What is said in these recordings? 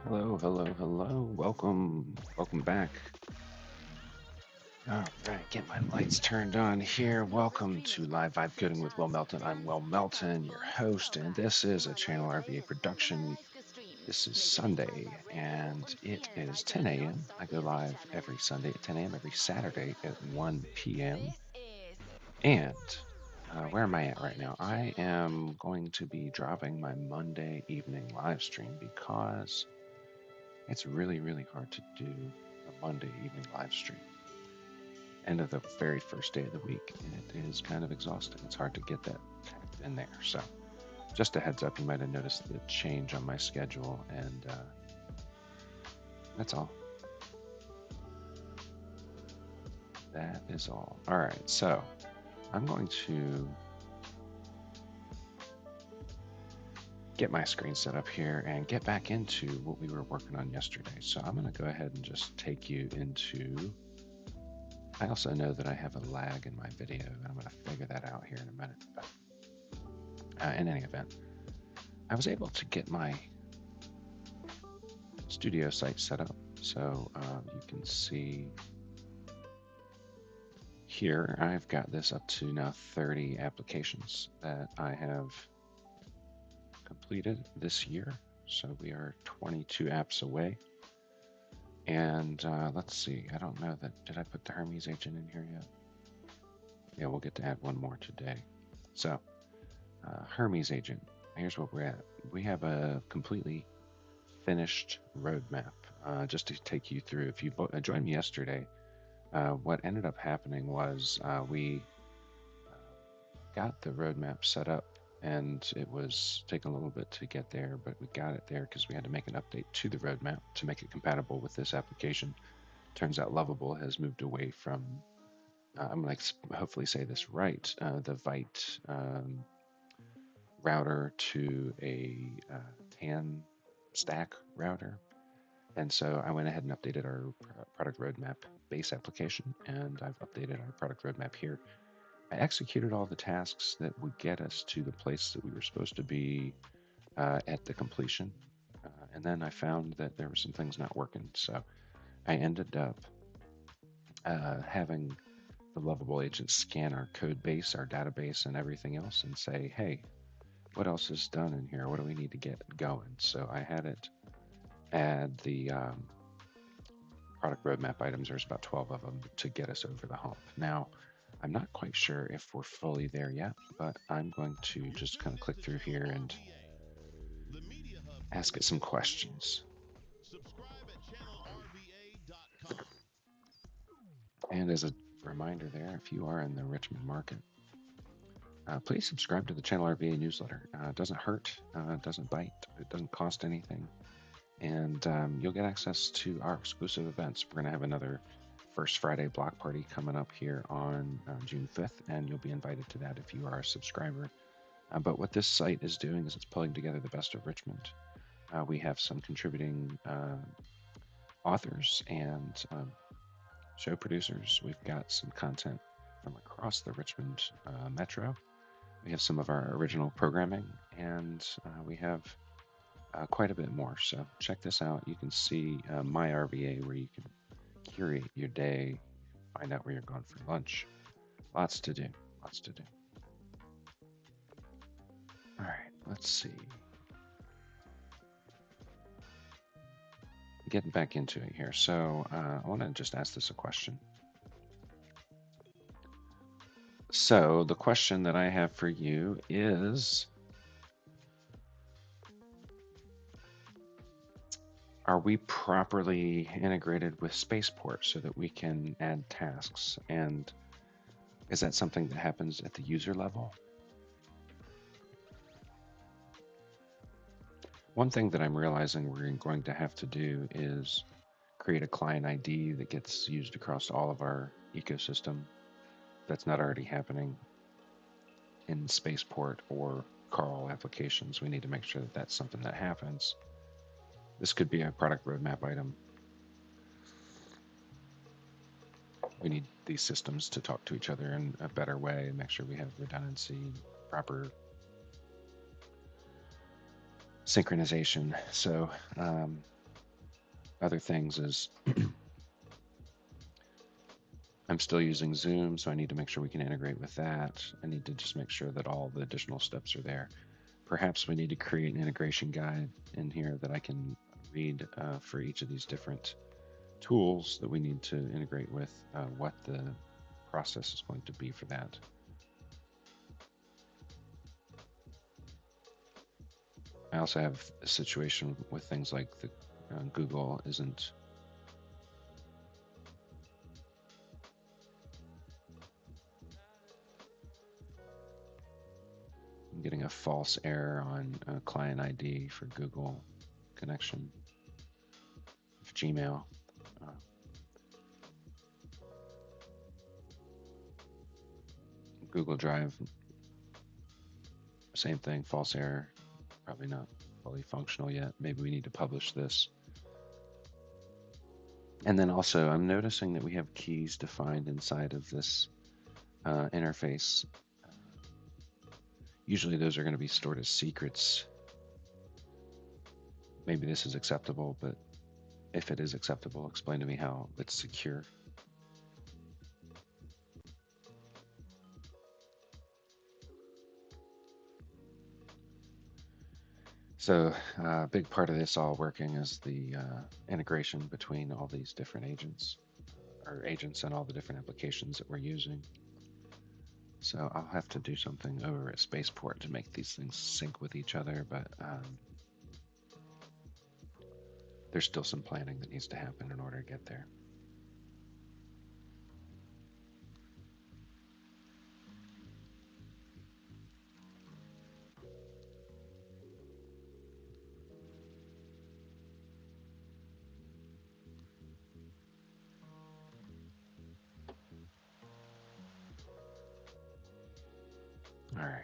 Hello, hello, hello. Welcome back. All right, get my lights turned on here. Welcome to Live Vibe Coding with Will Melton. I'm Will Melton, your host, and this is a Channel RVA production. This is Sunday, and it is 10 a.m. I go live every Sunday at 10 a.m., every Saturday at 1 p.m. And where am I at right now? I am going to be dropping my Monday evening live stream because it's really, really hard to do a Monday evening live stream. End of the very first day of the week. It is kind of exhausting. It's hard to get that packed in there. So, just a heads up, you might have noticed the change on my schedule, and that's all. That is all. All right. So, I'm going to get my screen set up here and get back into what we were working on yesterday. So, I'm going to go ahead and just take you into. I also know that I have a lag in my video, and I'm going to figure that out here in a minute. But in any event, I was able to get my studio site set up. So you can see here, I've got this up to now 30 applications that I have completed this year. So we are 22 apps away. And let's see, I don't know that, did I put the Hermes Agent in here yet? Yeah, we'll get to add one more today. So Hermes Agent, here's what we're at. We have a completely finished roadmap. Just to take you through, if you joined me yesterday, what ended up happening was we got the roadmap set up, and it was taking a little bit to get there, but we got it there because we had to make an update to the roadmap to make it compatible with this application. Turns out Lovable has moved away from, I'm going to hopefully say this right, the Vite router to a TAN stack router. And so I went ahead and updated our product roadmap base application, and I've updated our product roadmap here. I executed all the tasks that would get us to the place that we were supposed to be at the completion. And then I found that there were some things not working. So I ended up having the Lovable agent scan our code base, our database, and everything else and say, hey, what else is done in here? What do we need to get going? So I had it add the product roadmap items. There's about 12 of them to get us over the hump. Now, I'm not quite sure if we're fully there yet, but I'm going to just kind of click through here and ask it some questions. And as a reminder there, if you are in the Richmond market, please subscribe to the Channel RVA newsletter. It doesn't hurt, it doesn't bite, it doesn't cost anything. And you'll get access to our exclusive events. We're going to have another First Friday block party coming up here on June 5th, and you'll be invited to that if you are a subscriber. But what this site is doing is it's pulling together the best of Richmond. We have some contributing authors and show producers. We've got some content from across the Richmond metro. We have some of our original programming, and we have quite a bit more. So check this out. You can see my RVA where you can curate your day, find out where you're going for lunch. Lots to do. Lots to do. All right, let's see. Getting back into it here. So I want to just ask this a question. So the question that I have for you is, are we properly integrated with Spaceport so that we can add tasks? And is that something that happens at the user level? One thing that I'm realizing we're going to have to do is create a client ID that gets used across all of our ecosystem. That's not already happening in Spaceport or Carl applications. We need to make sure that that's something that happens. This could be a product roadmap item. We need these systems to talk to each other in a better way and make sure we have redundancy, proper synchronization. So other things is I'm still using Zoom, so I need to make sure we can integrate with that. I need to just make sure that all the additional steps are there. Perhaps we need to create an integration guide in here that I can read for each of these different tools that we need to integrate with, what the process is going to be for that. I also have a situation with things like the Google isn't I'm getting a false error on client ID for Google connection, for Gmail. Uh, Google Drive, same thing, false error. Probably not fully functional yet. Maybe we need to publish this. And then also, I'm noticing that we have keys defined inside of this interface. Usually those are going to be stored as secrets. Maybe this is acceptable, but if it is acceptable, explain to me how it's secure. So a big part of this all working is the integration between all these different agents, or agents and all the different applications that we're using. So I'll have to do something over at Spaceport to make these things sync with each other, but there's still some planning that needs to happen in order to get there. All right.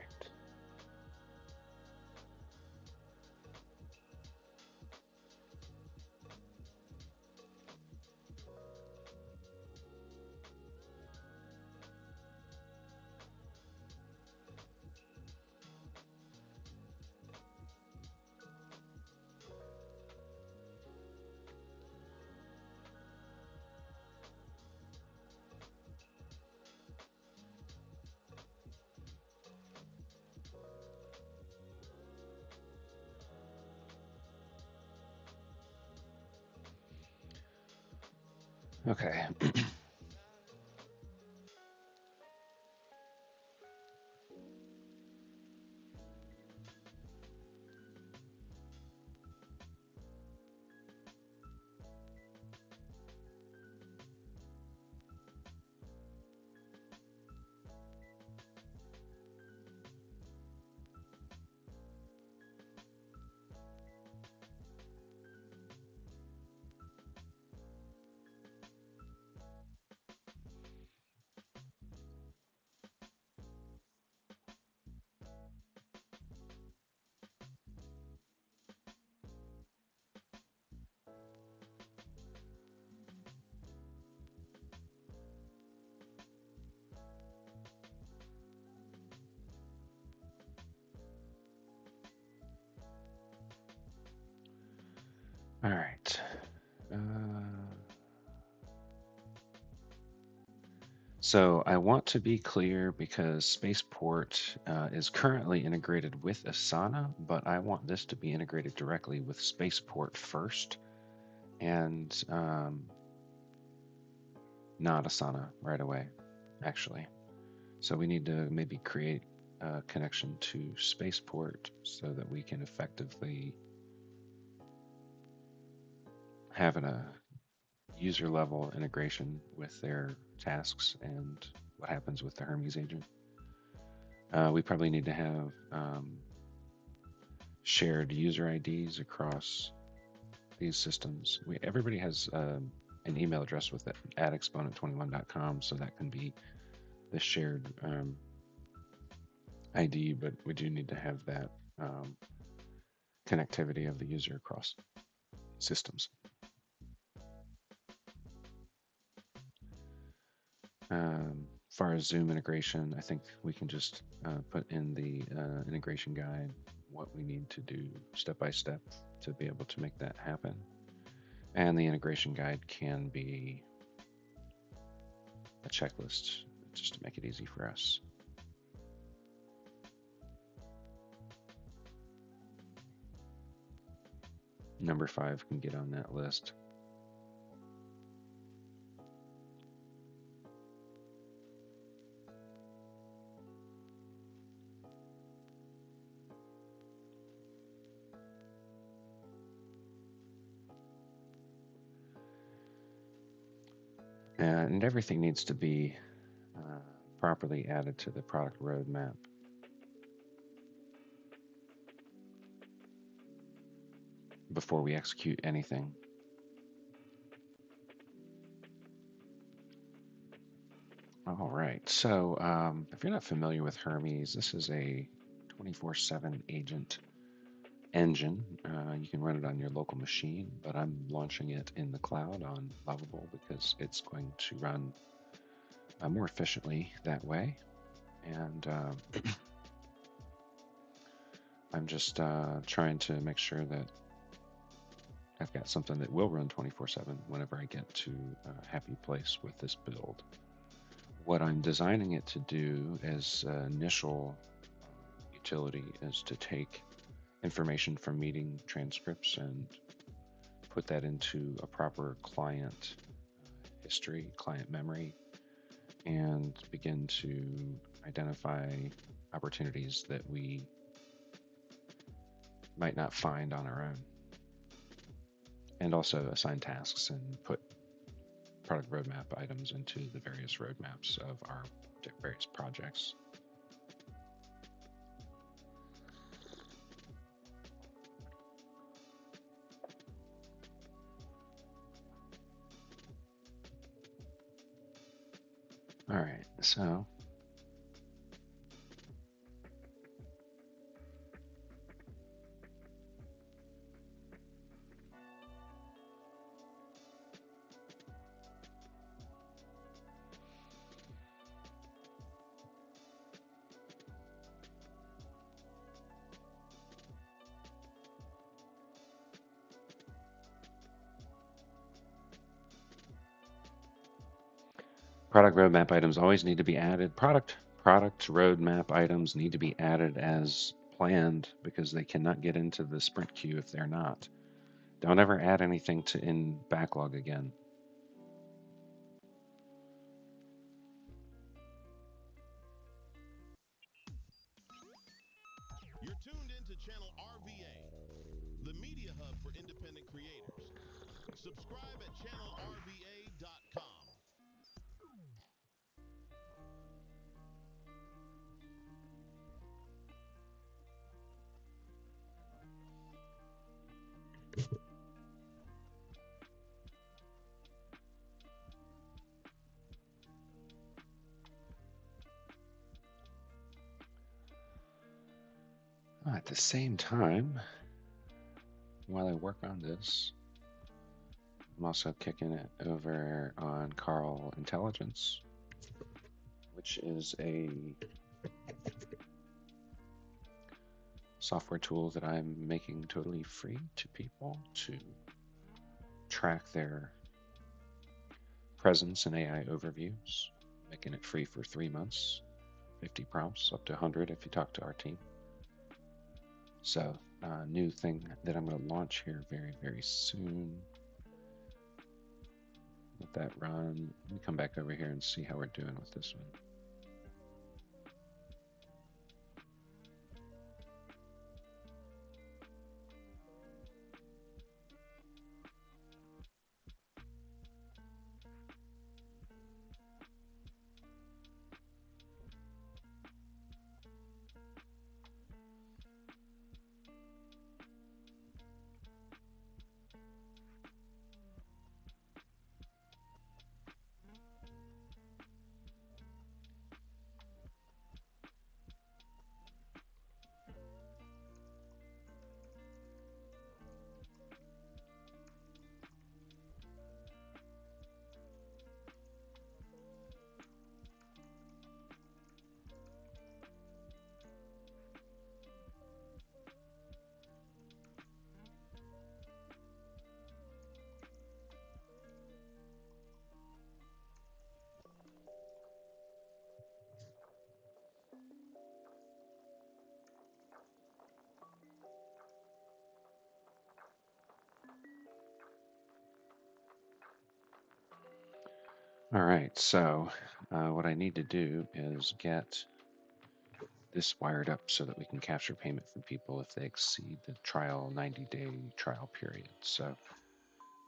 Okay. All right. So I want to be clear because Spaceport is currently integrated with Asana, but I want this to be integrated directly with Spaceport first and not Asana right away, actually. So we need to maybe create a connection to Spaceport so that we can effectively have a user level integration with their tasks and what happens with the Hermes agent. We probably need to have shared user IDs across these systems. Everybody has an email address with it at exponent21.com, so that can be the shared ID, but we do need to have that connectivity of the user across systems. As far as Zoom integration, I think we can just put in the integration guide what we need to do step by step to be able to make that happen. And the integration guide can be a checklist just to make it easy for us. Number 5 can get on that list. And everything needs to be properly added to the product roadmap. Before we execute anything. All right, so if you're not familiar with Hermes, this is a 24/7 agent engine. You can run it on your local machine, but I'm launching it in the cloud on Lovable because it's going to run more efficiently that way. And I'm just trying to make sure that I've got something that will run 24/7 whenever I get to a happy place with this build. What I'm designing it to do as initial utility is to take information from meeting transcripts and put that into a proper client history, client memory, and begin to identify opportunities that we might not find on our own. And also assign tasks and put product roadmap items into the various roadmaps of our various projects. All right, so product roadmap items always need to be added. Product roadmap items need to be added as planned because they cannot get into the sprint queue if they're not. Don't ever add anything to in backlog again. You're tuned into channel RVA, the media hub for independent creators. Subscribe at channelrva.com. At the same time, while I work on this, I'm also kicking it over on Carl Intelligence, which is a software tool that I'm making totally free to people to track their presence in AI overviews, making it free for 3 months, 50 prompts, up to 100 if you talk to our team. So, new thing that I'm going to launch here very, very soon. Let that run. Let me come back over here and see how we're doing with this one. All right, so what I need to do is get this wired up so that we can capture payment from people if they exceed the trial 90-day trial period. So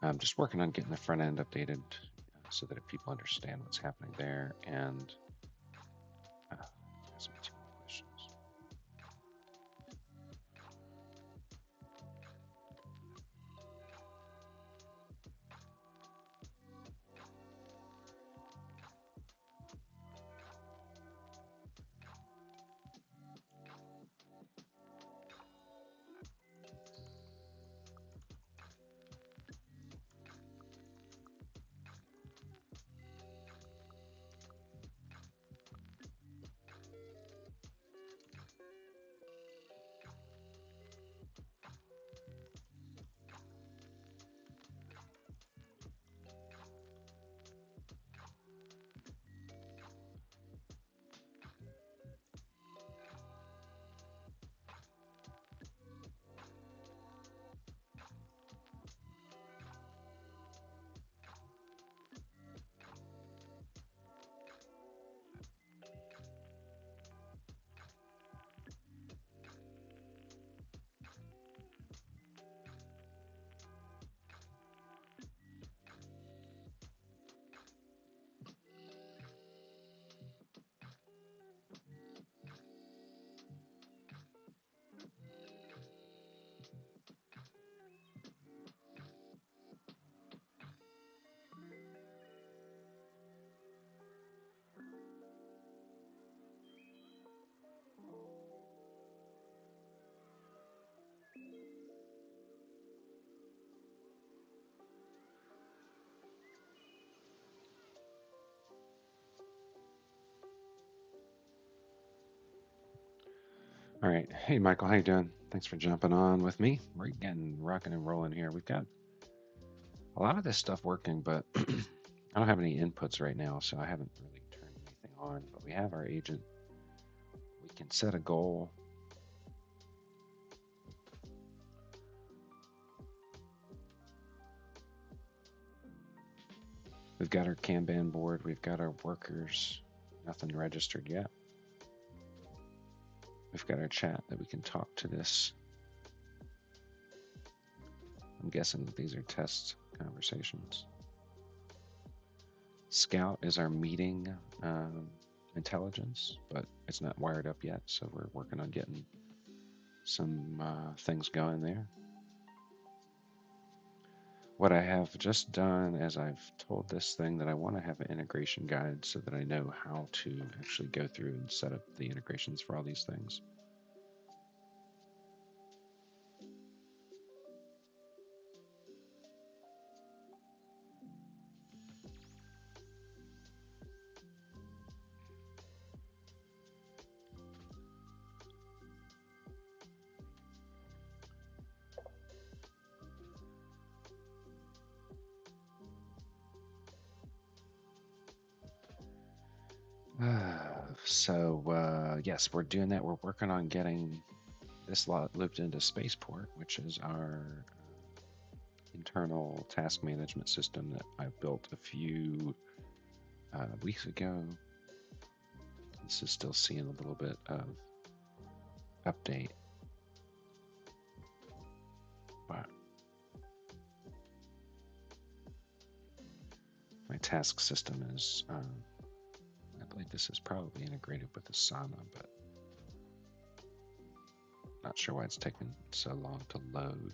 I'm just working on getting the front end updated so that people understand what's happening there and ask me too many questions. All right. Hey, Michael, how you doing? Thanks for jumping on with me. We're getting rocking and rolling here. We've got a lot of this stuff working, but I don't have any inputs right now, so I haven't really turned anything on. But we have our agent. We can set a goal. We've got our Kanban board. We've got our workers. Nothing registered yet. We've got our chat that we can talk to this. I'm guessing that these are test conversations. Scout is our meeting intelligence, but it's not wired up yet, so we're working on getting some things going there. What I have just done is I've told this thing that I want to have an integration guide so that I know how to actually go through and set up the integrations for all these things. Yes, we're doing that. We're working on getting this lot looped into Spaceport, which is our internal task management system that I built a few weeks ago. This is still seeing a little bit of update, but my task system is, I believe this is probably integrated with Asana, but not sure why it's taking so long to load.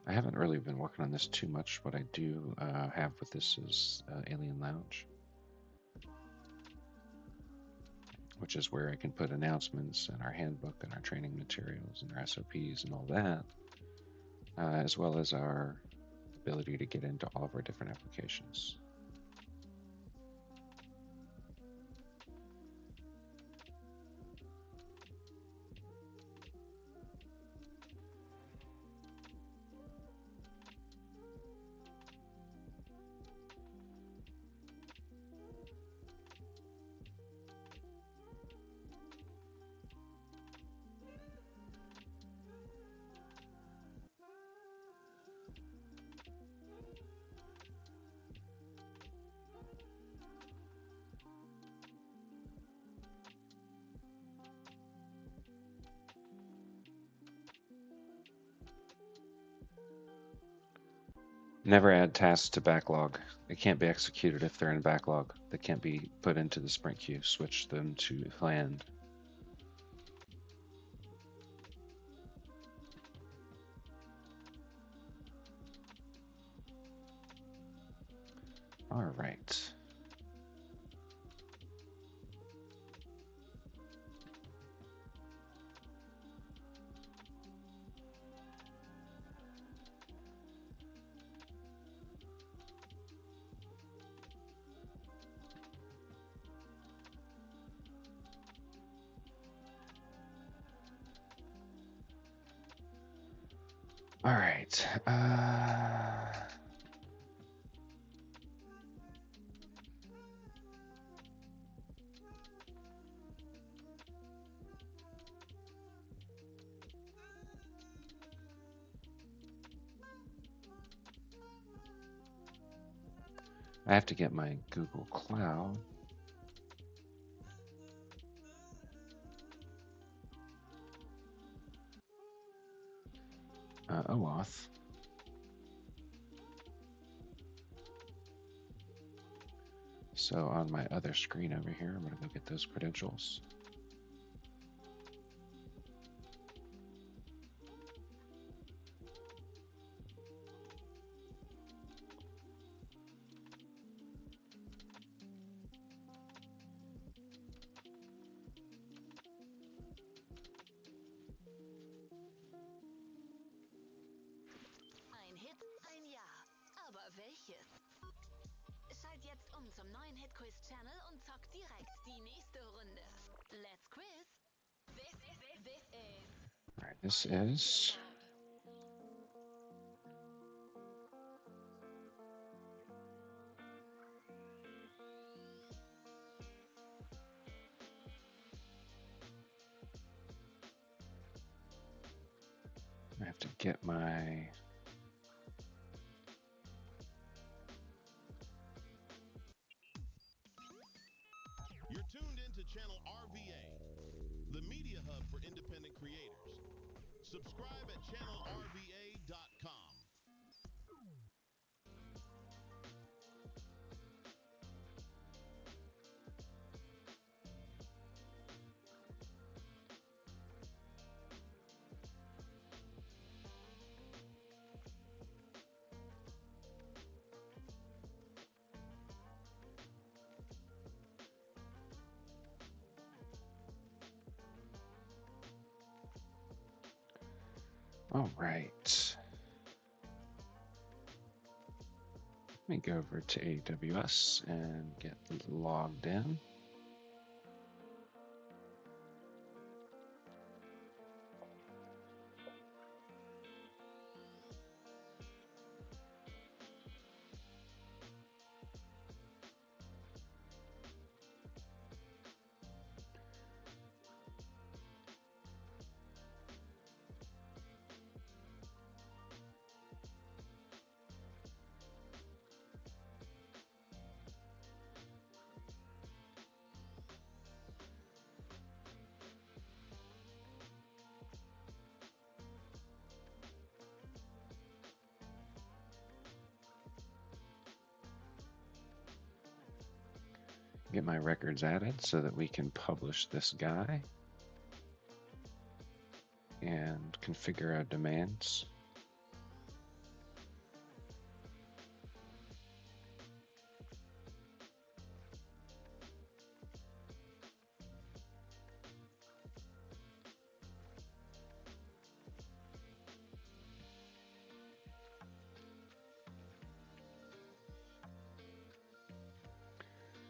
I haven't really been working on this too much. What I do have with this is Alien Lounge, which is where I can put announcements and our handbook and our training materials and our SOPs and all that, as well as our ability to get into all of our different applications. Never add tasks to backlog. They can't be executed if they're in backlog. They can't be put into the sprint queue. Switch them to planned. All right. All right. I have to get my Google Cloud. OAuth. So on my other screen over here, I'm going to go get those credentials. Ein Hit, ein Jahr. Aber welches? Schalt jetzt zum neuen Hit-Quiz-Channel und zock direkt die nächste Runde. Let's quiz. This is... All right, this is... I have to get my... You're tuned into channel RVA, the media hub for independent creators. Subscribe at channelrva.com. All right. Let me go over to AWS and get logged in. Get my records added so that we can publish this guy and configure our demands.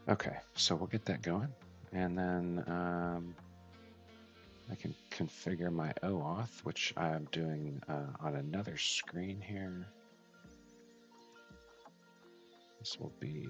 Okay, so we'll get that going, and then I can configure my OAuth, which I'm doing on another screen here. This will be...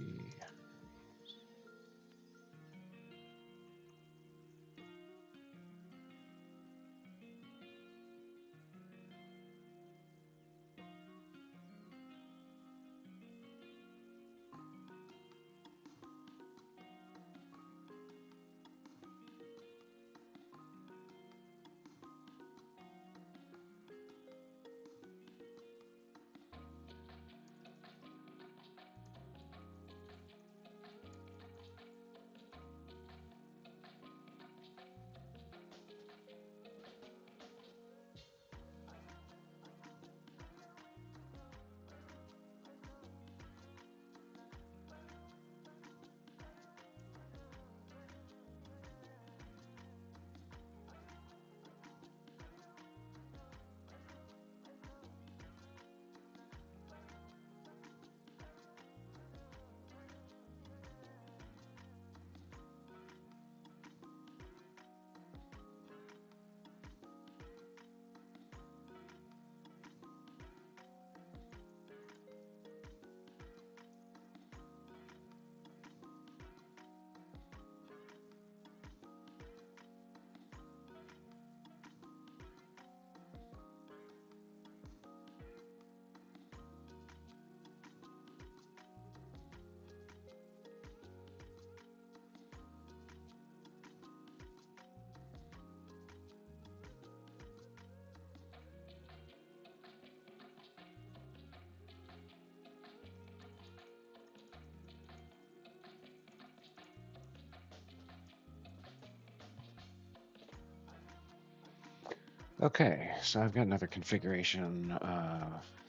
Okay, so I've got another configuration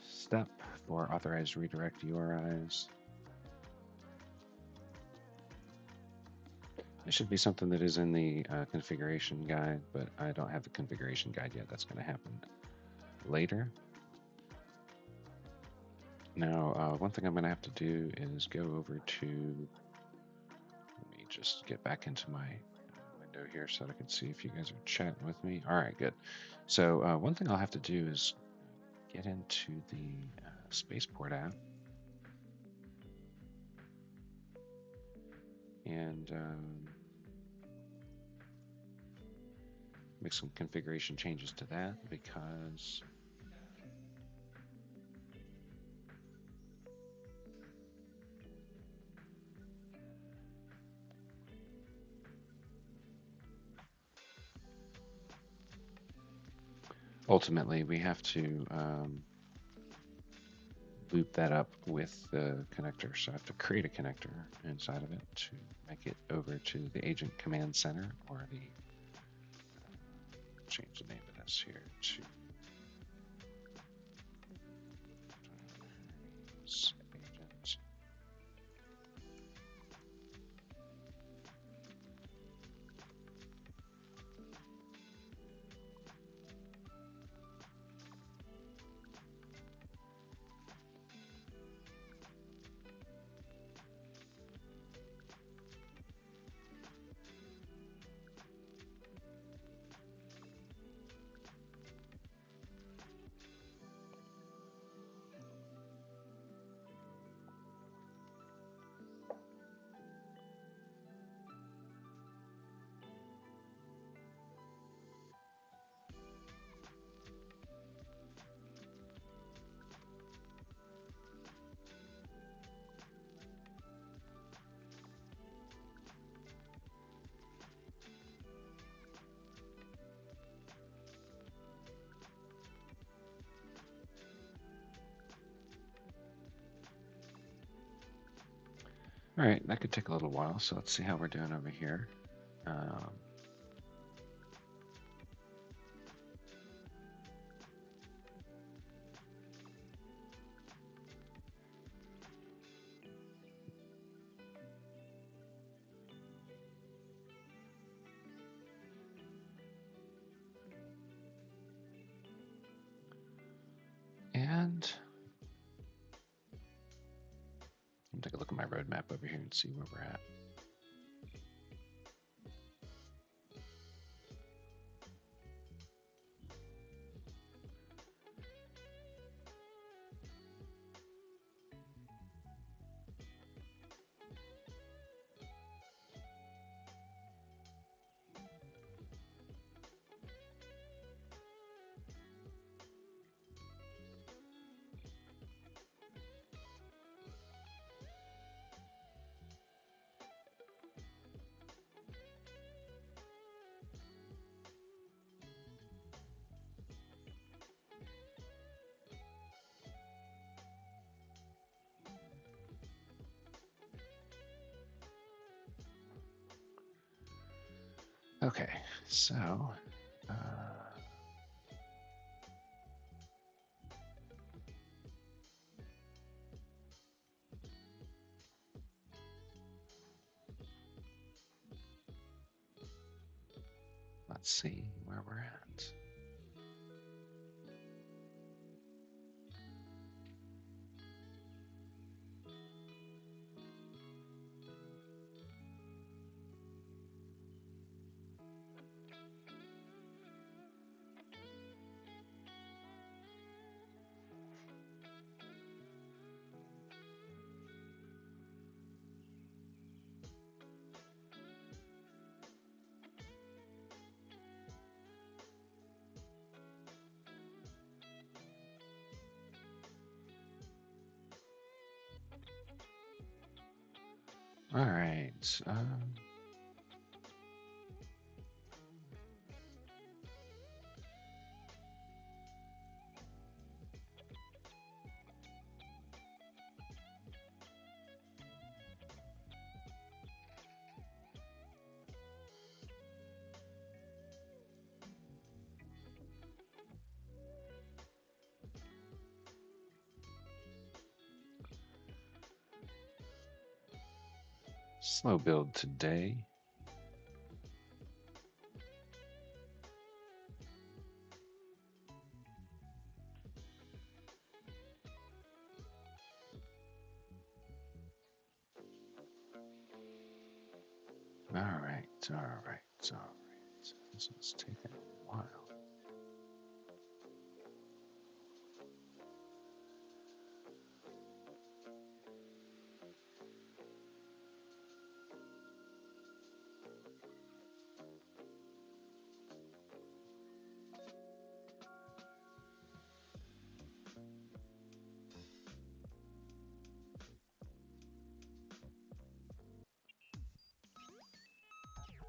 step for authorized redirect URIs. It should be something that is in the configuration guide, but I don't have the configuration guide yet. That's going to happen later. Now, one thing I'm going to have to do is go over to, let me just get back into my window here so that I can see if you guys are chatting with me. All right, good. So one thing I'll have to do is get into the Spaceport app and make some configuration changes to that, because ultimately we have to loop that up with the connector. So I have to create a connector inside of it to make it over to the agent command center, or the change the name of this here to Hermes Agent. All right, that could take a little while, so let's see how we're doing over here. And I'll take a look at my roadmap over here and see where we're at. Okay, so let's see where we're at. All right. Slow build today. All right. This is taking a while.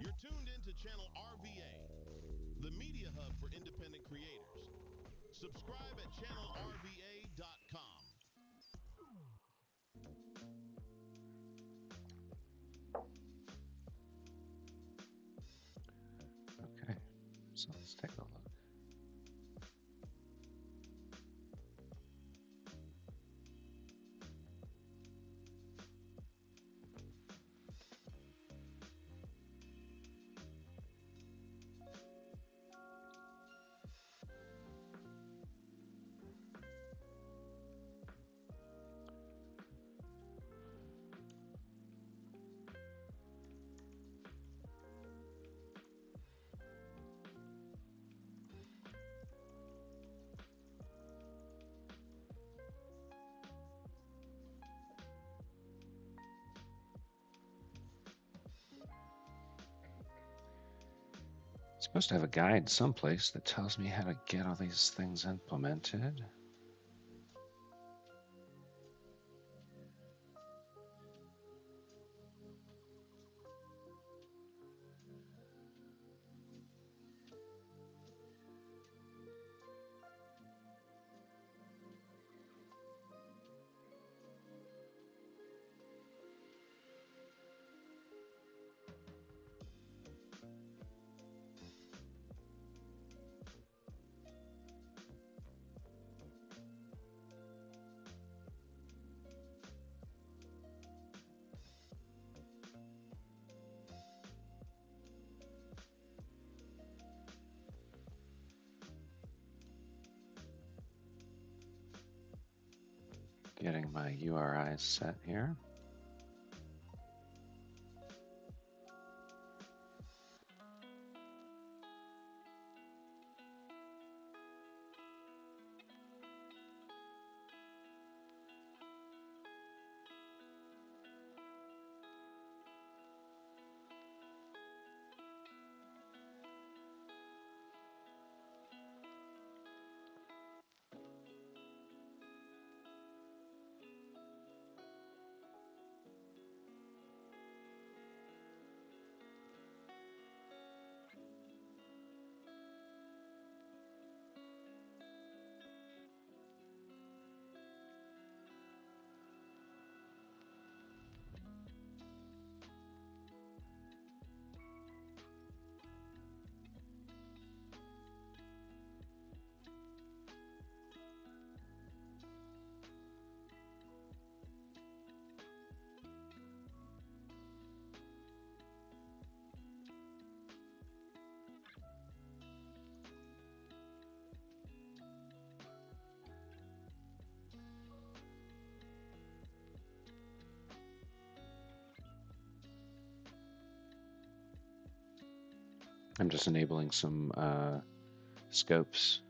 You're tuned into channel RVA, the media hub for independent creators. Subscribe at channelrva.com. Okay, so let's take a look. Supposed to have a guide someplace that tells me how to get all these things implemented. Getting my URIs set here. I'm just enabling some scopes.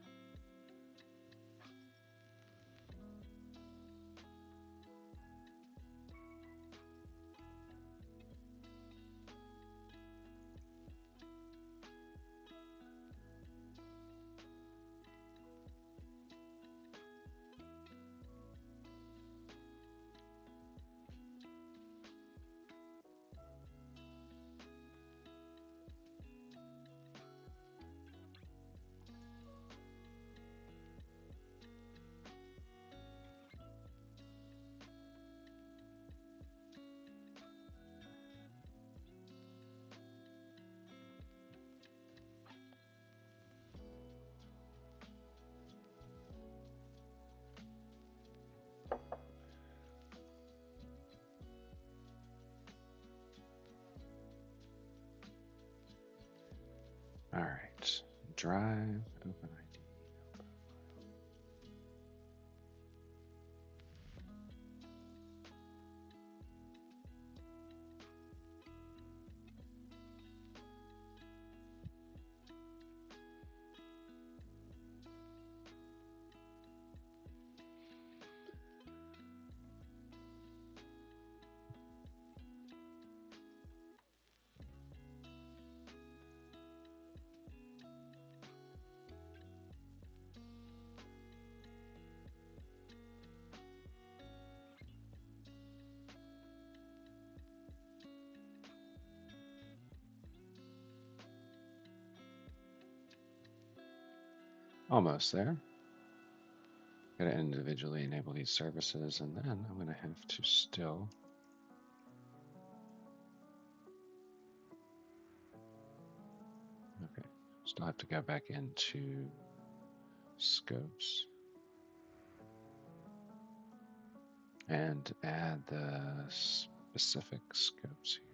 All right. Drive, OpenID. Almost there. Got to individually enable these services, and then I'm going to have to still have to go back into scopes and add the specific scopes here.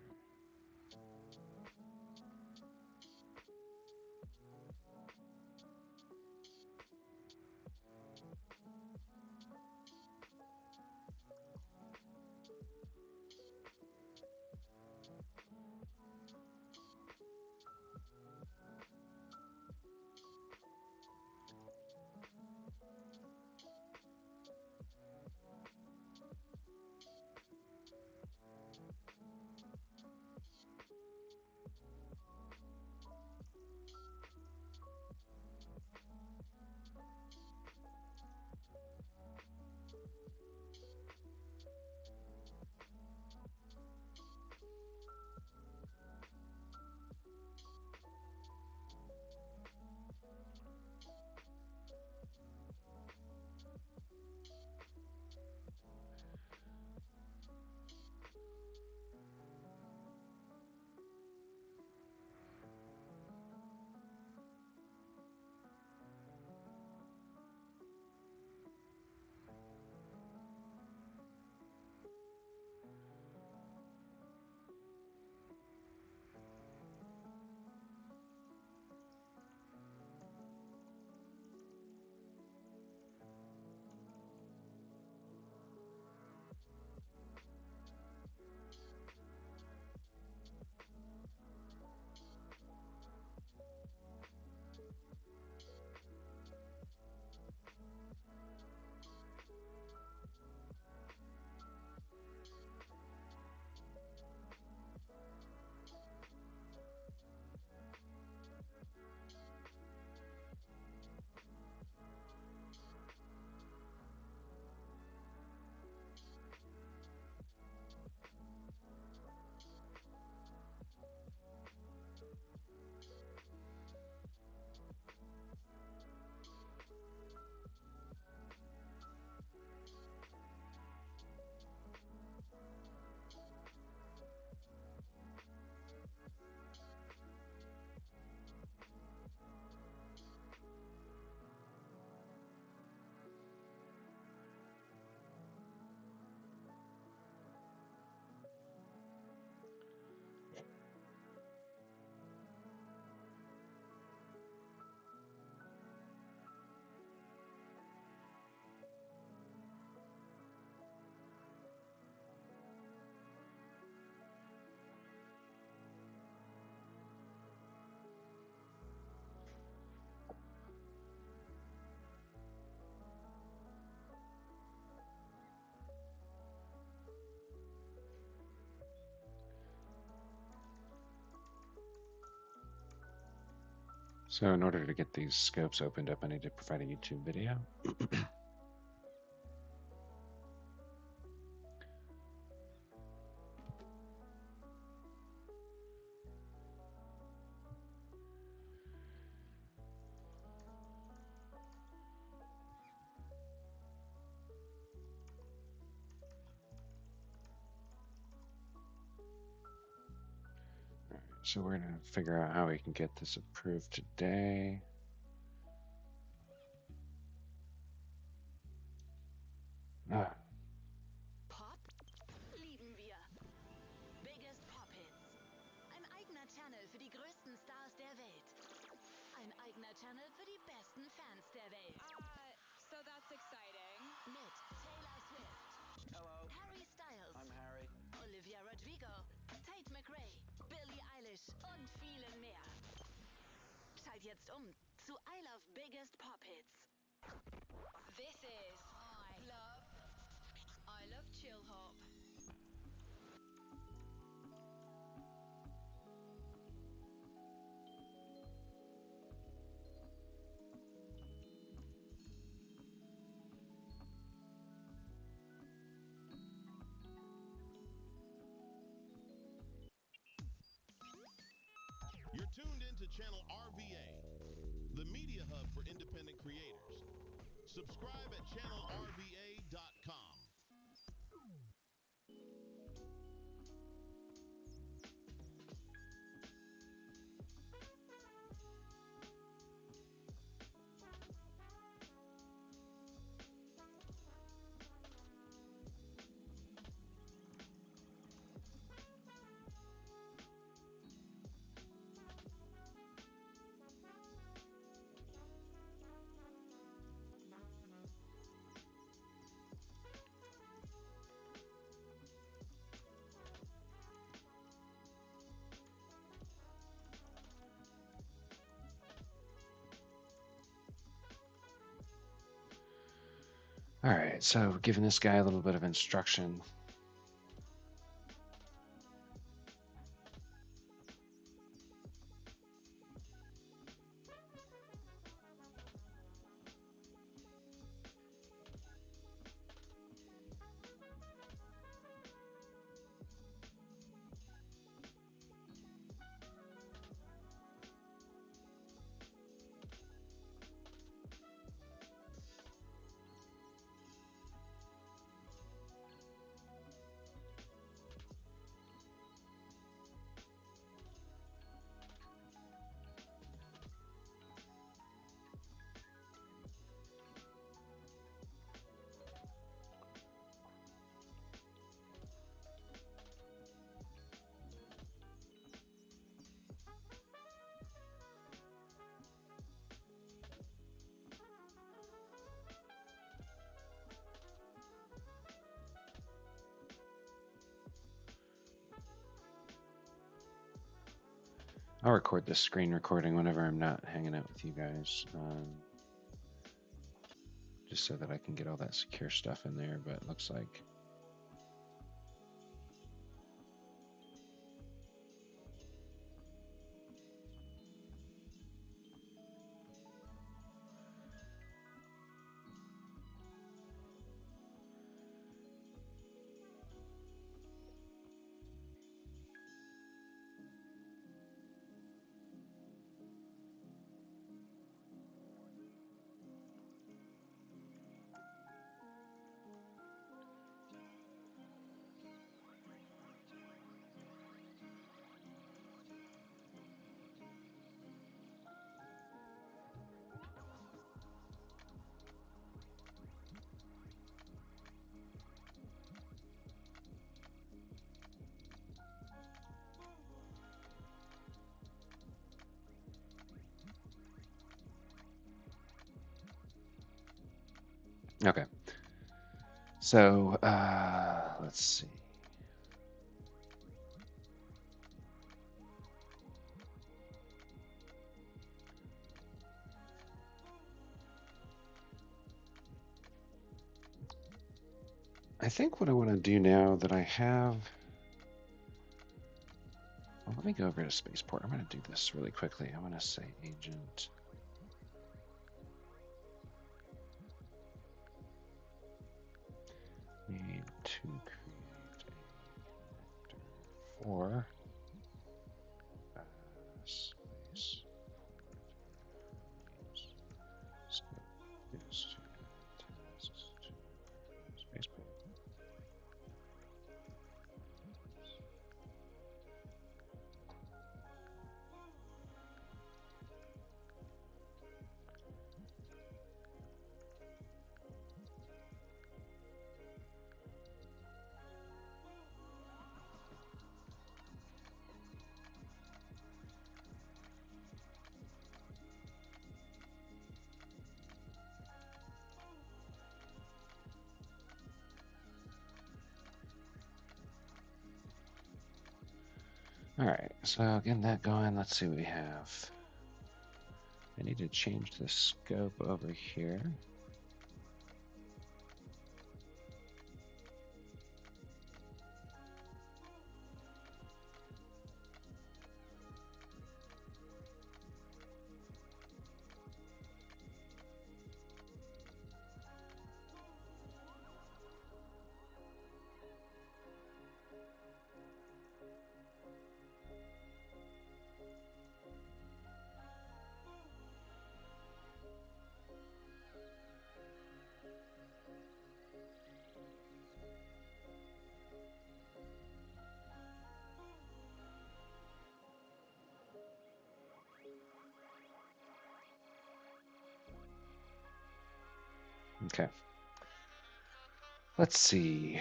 So in order to get these scopes opened up, I need to provide a YouTube video. So we're going to figure out how we can get this approved today. Pop? Lieben wir. Biggest Pop Hits. Ein eigener Channel für die größten Stars der Welt. Channel für die besten Fans der Welt. So that's exciting. Mit Taylor Swift, Hello, Harry Styles, I'm Harry. Olivia Rodrigo, Tate McRae, Billie Eilish und vielen mehr. Schalt jetzt zu I Love Biggest Pop Hits. This is I love chill hop. You're tuned into channel RVA, the media hub for independent creators. Subscribe at channelrva.com. All right, so giving this guy a little bit of instruction. I'll record this screen recording whenever I'm not hanging out with you guys, just so that I can get all that secure stuff in there, but it looks like okay. So let's see. I think what I want to do now that I have, well, let me go over to Spaceport. I'm going to do this really quickly. I'm going to say agent. Need to create a connector for Spaceport. Scope is to add tasks to Spaceport. All right, so getting that going. Let's see what we have. I need to change the scope over here. Okay. Let's see.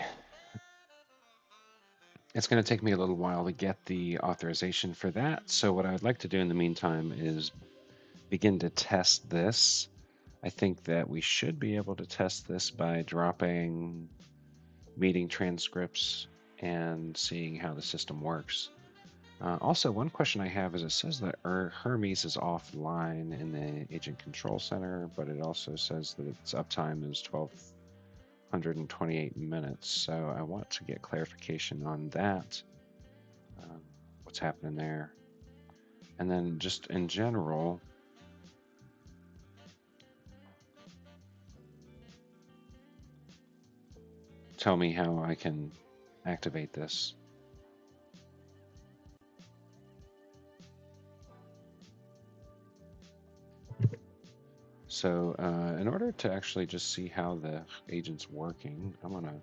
It's going to take me a little while to get the authorization for that. So what I would like to do in the meantime is begin to test this. I think that we should be able to test this by dropping meeting transcripts and seeing how the system works. Also, one question I have is it says that Hermes is offline in the Agent Control Center, but it also says that its uptime is 1,228 minutes. So I want to get clarification on that. What's happening there? And then just in general, tell me how I can activate this. So in order to actually just see how the agent's working, I'm going to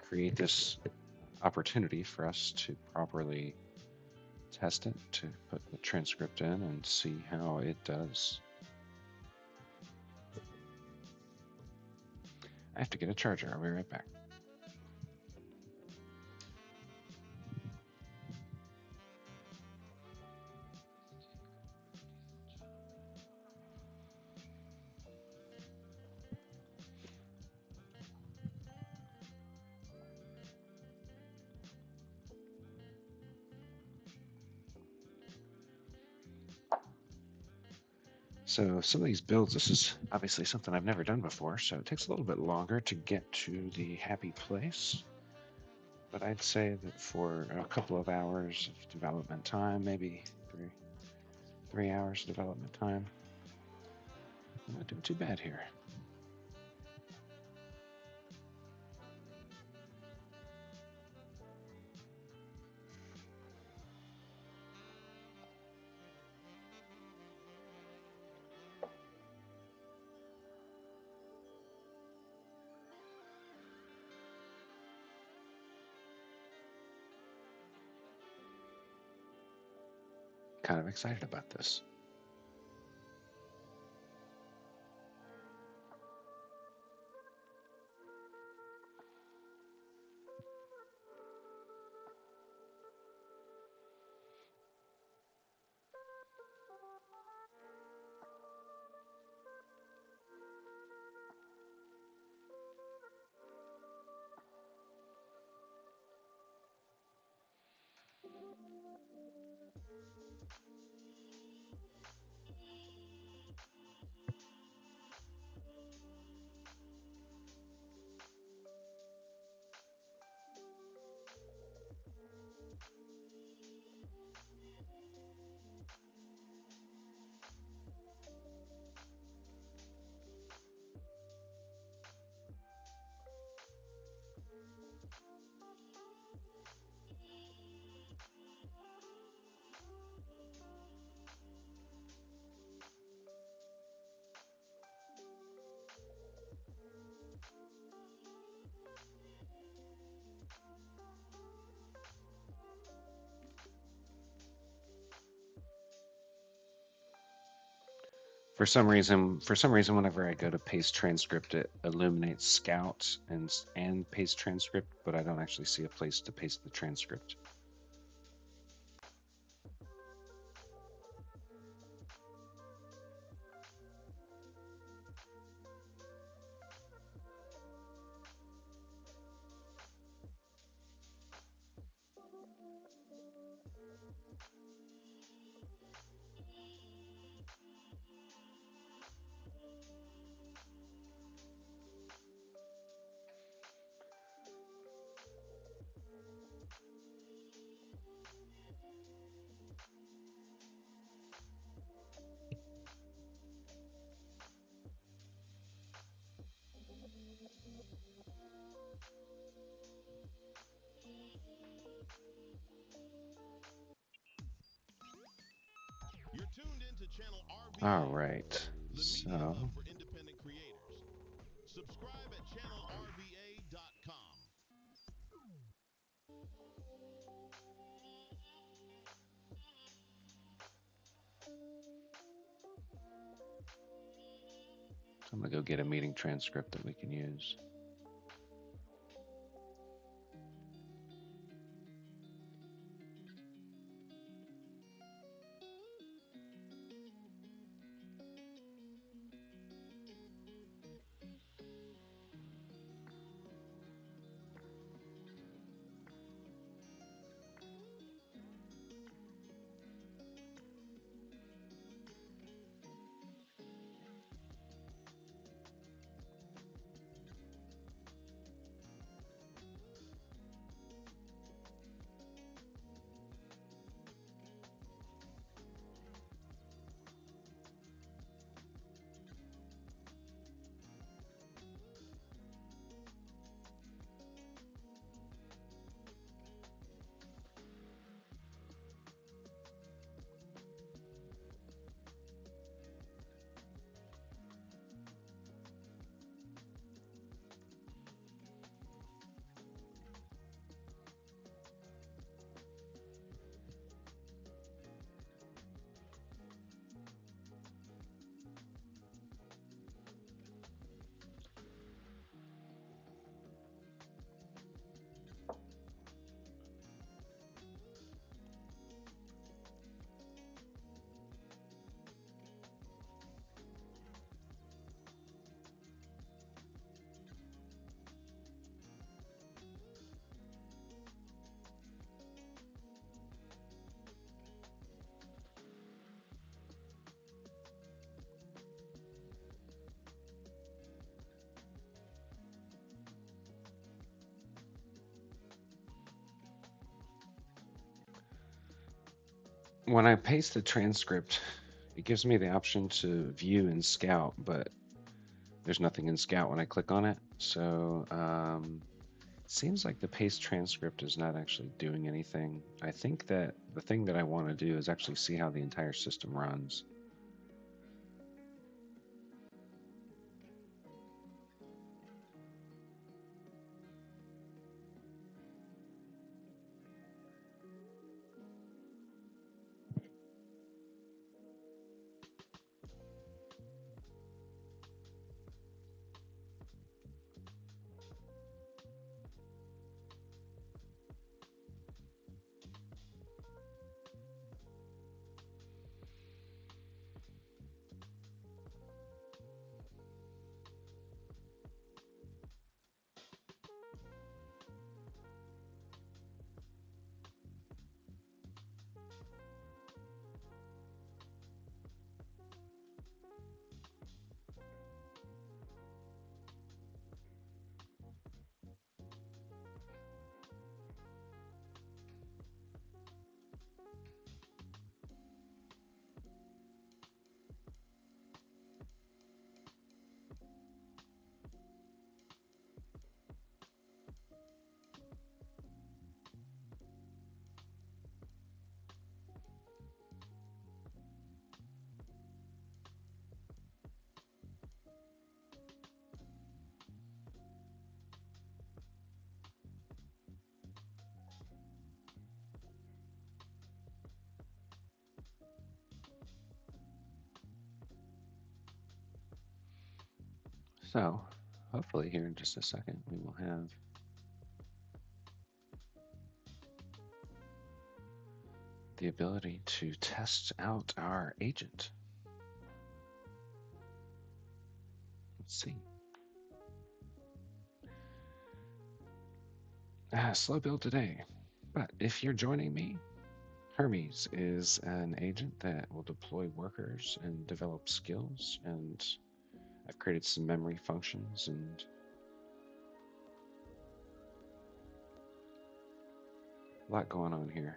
create this opportunity for us to properly test it, to put the transcript in and see how it does. I have to get a charger. I'll be right back. So some of these builds, this is obviously something I've never done before, so it takes a little bit longer to get to the happy place. But I'd say that for a couple of hours of development time, maybe three hours development time, I'm not doing too bad here. Kind of excited about this. For some reason, whenever I go to paste transcript, it illuminates Scout and paste transcript, but I don't actually see a place to paste the transcript. channel All RVA, right. the media hub So for independent creators. Subscribe at channelrva.com. I'm gonna go get a meeting transcript that we can use. When I paste the transcript, it gives me the option to view in Scout, but there's nothing in Scout when I click on it. So it seems like the paste transcript is not actually doing anything. I think that the thing that I want to do is actually see how the entire system runs. So hopefully here in just a second, we will have the ability to test out our agent. Let's see. Slow build today. But if you're joining me, Hermes is an agent that will deploy workers and develop skills. And I've created some memory functions and a lot going on here.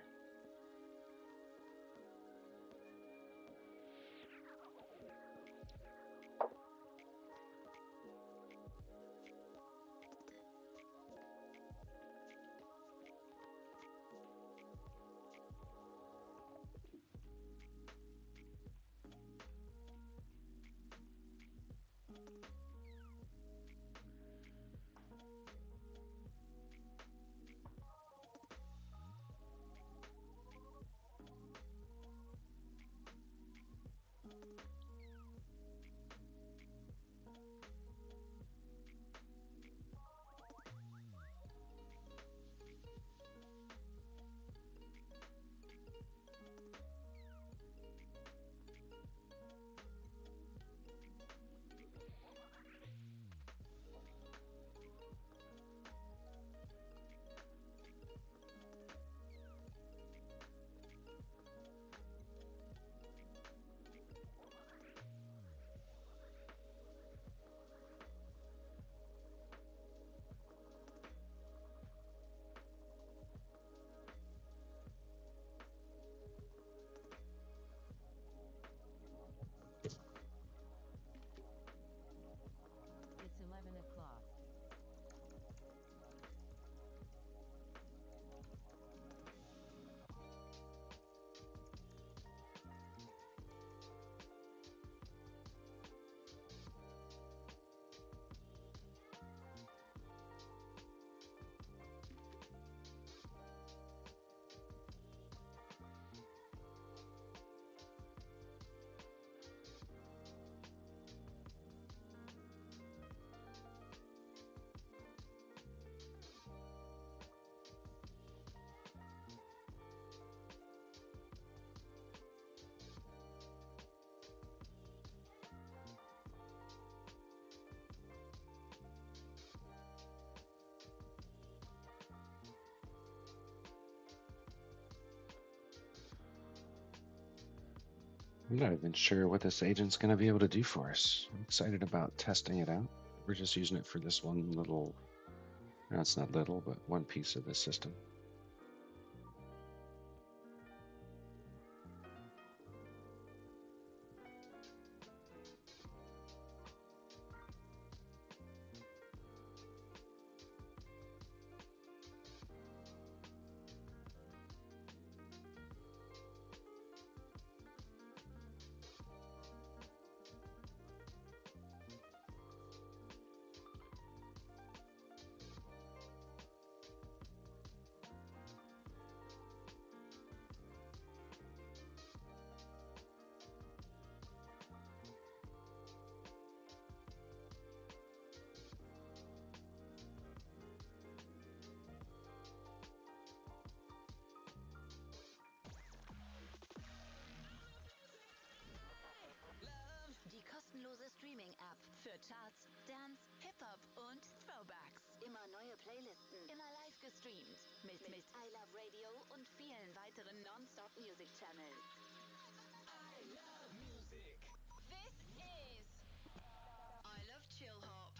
I'm not even sure what this agent's going to be able to do for us. I'm excited about testing it out. We're just using it for this one little, no, it's not little, but one piece of the system. Die kostenlose Streaming-App für Charts, Dance, Hip-Hop und Throwbacks. Immer neue Playlisten, immer live gestreamt. Mit I Love Radio und vielen weiteren Non-Stop-Music-Channels. I love music. This is I Love Chill Hop.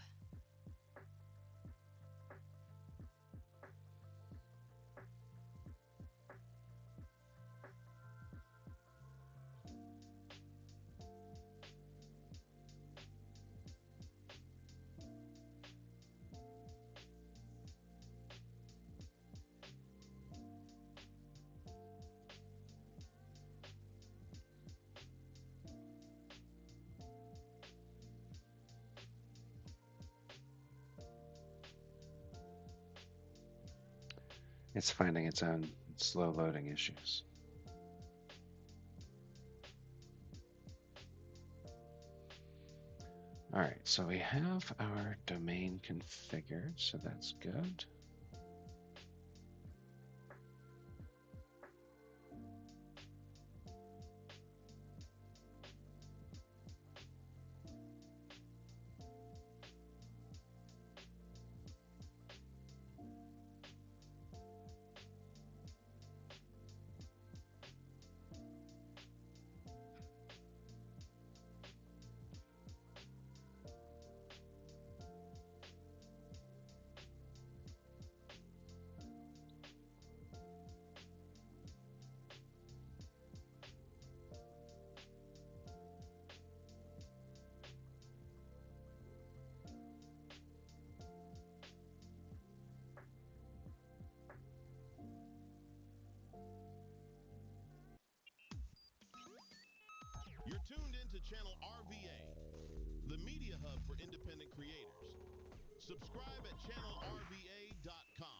It's finding its own slow loading issues. All right, so we have our domain configured, so that's good. You're tuned into channel RVA, the media hub for independent creators. Subscribe at channelrva.com.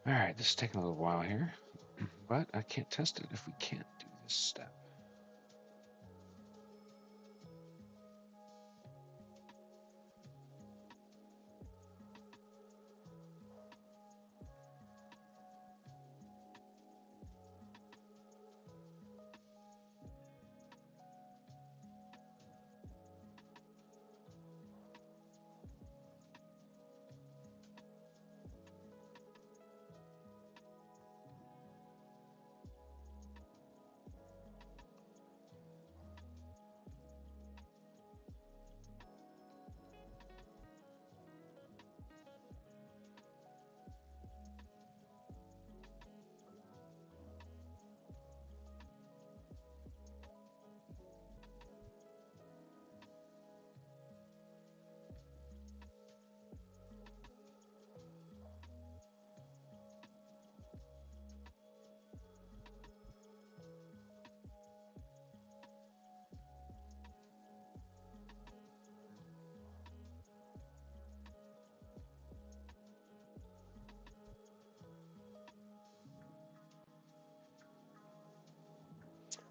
All right, this is taking a little while here, but I can't test it if we can't do this step.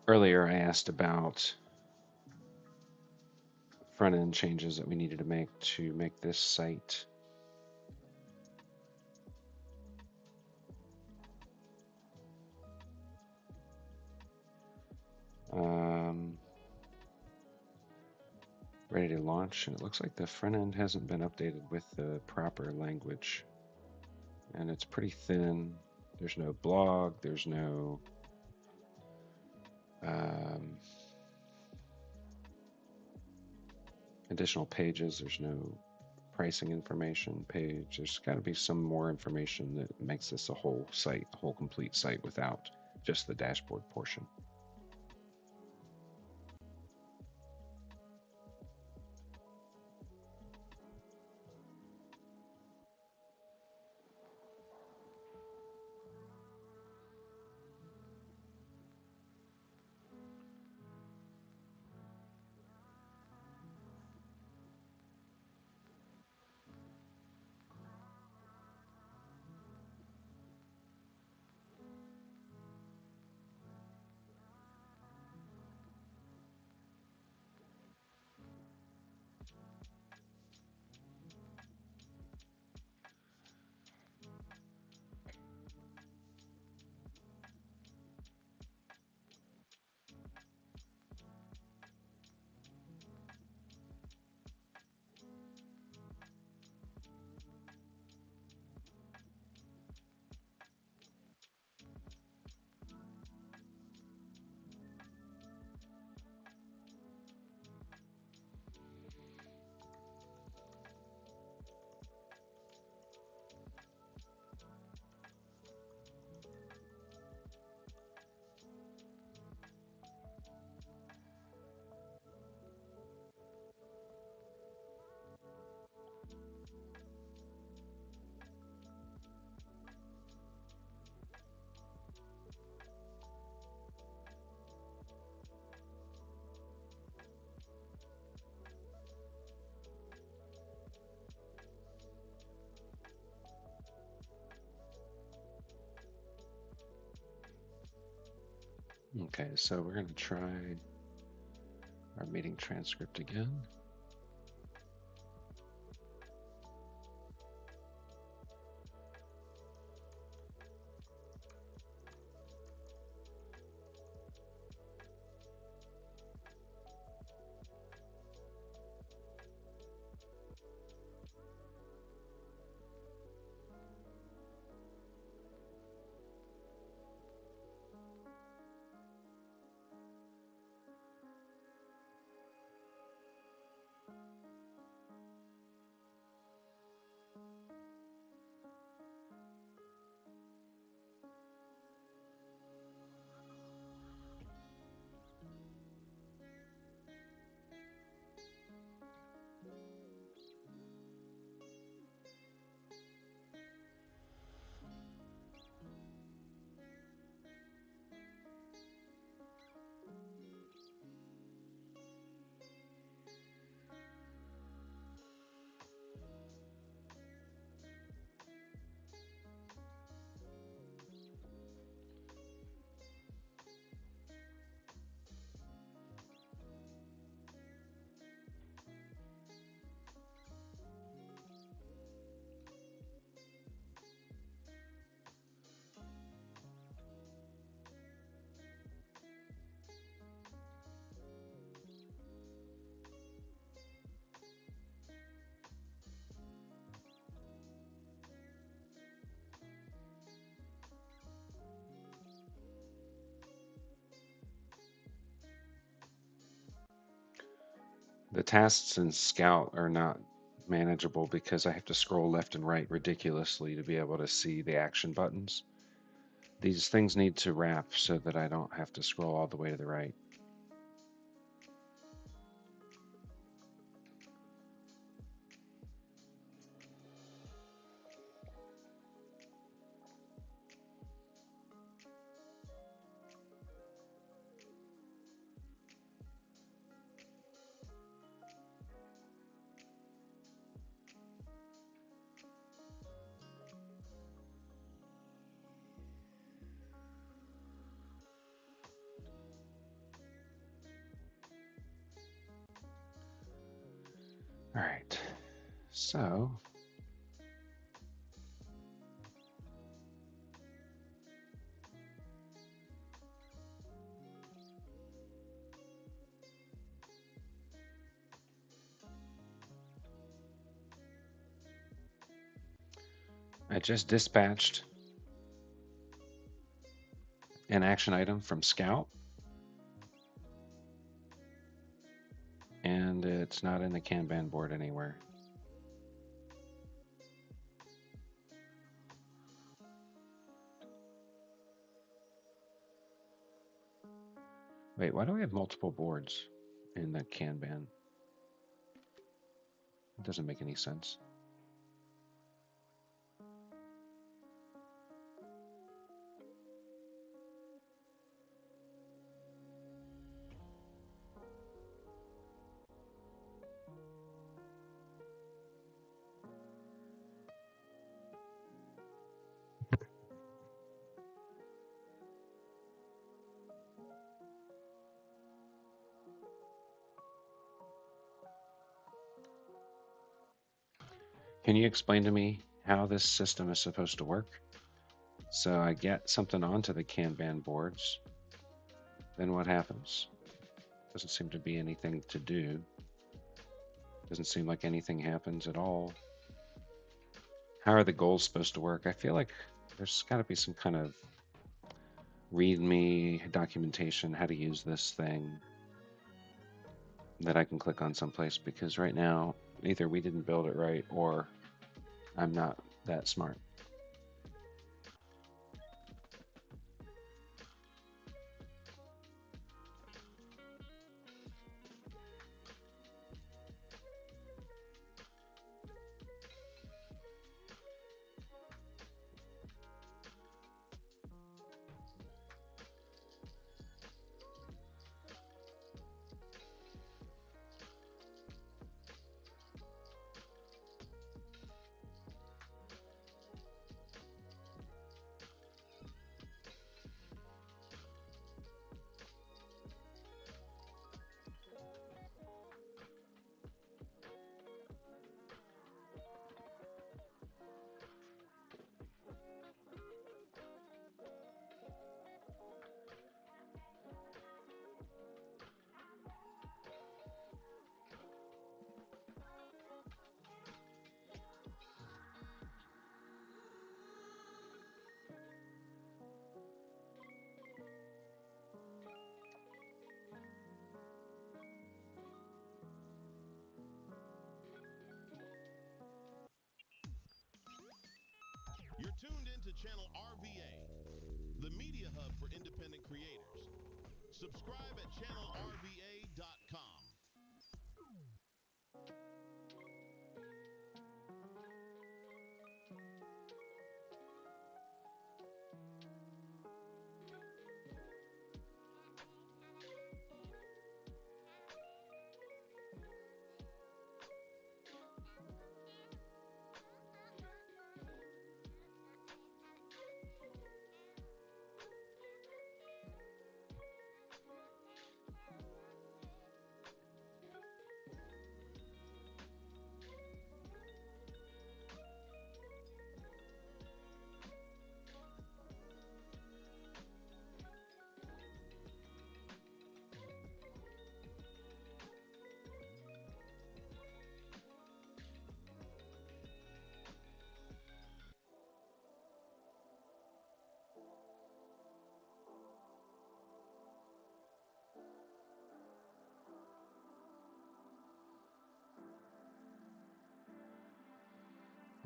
Earlier, I asked about front end changes that we needed to make this site ready to launch, and it looks like the front end hasn't been updated with the proper language, and it's pretty thin. There's no blog, there's no additional pages, there's no pricing information page. There's got to be some more information that makes this a whole site, a whole complete site without just the dashboard portion. Okay, so we're going to try our meeting transcript again. The tasks in Scout are not manageable because I have to scroll left and right ridiculously to be able to see the action buttons. These things need to wrap so that I don't have to scroll all the way to the right. All right, so I just dispatched an action item from Scout, and it's not in the Kanban board anywhere. Wait, why do we have multiple boards in the Kanban? It doesn't make any sense. Can you explain to me how this system is supposed to work? So I get something onto the Kanban boards, then what happens? Doesn't seem to be anything to do. Doesn't seem like anything happens at all. How are the goals supposed to work? I feel like there's got to be some kind of README documentation how to use this thing that I can click on someplace, because right now either we didn't build it right or I'm not that smart. You're tuned into channel RVA, the media hub for independent creators. Subscribe at channelrva.com.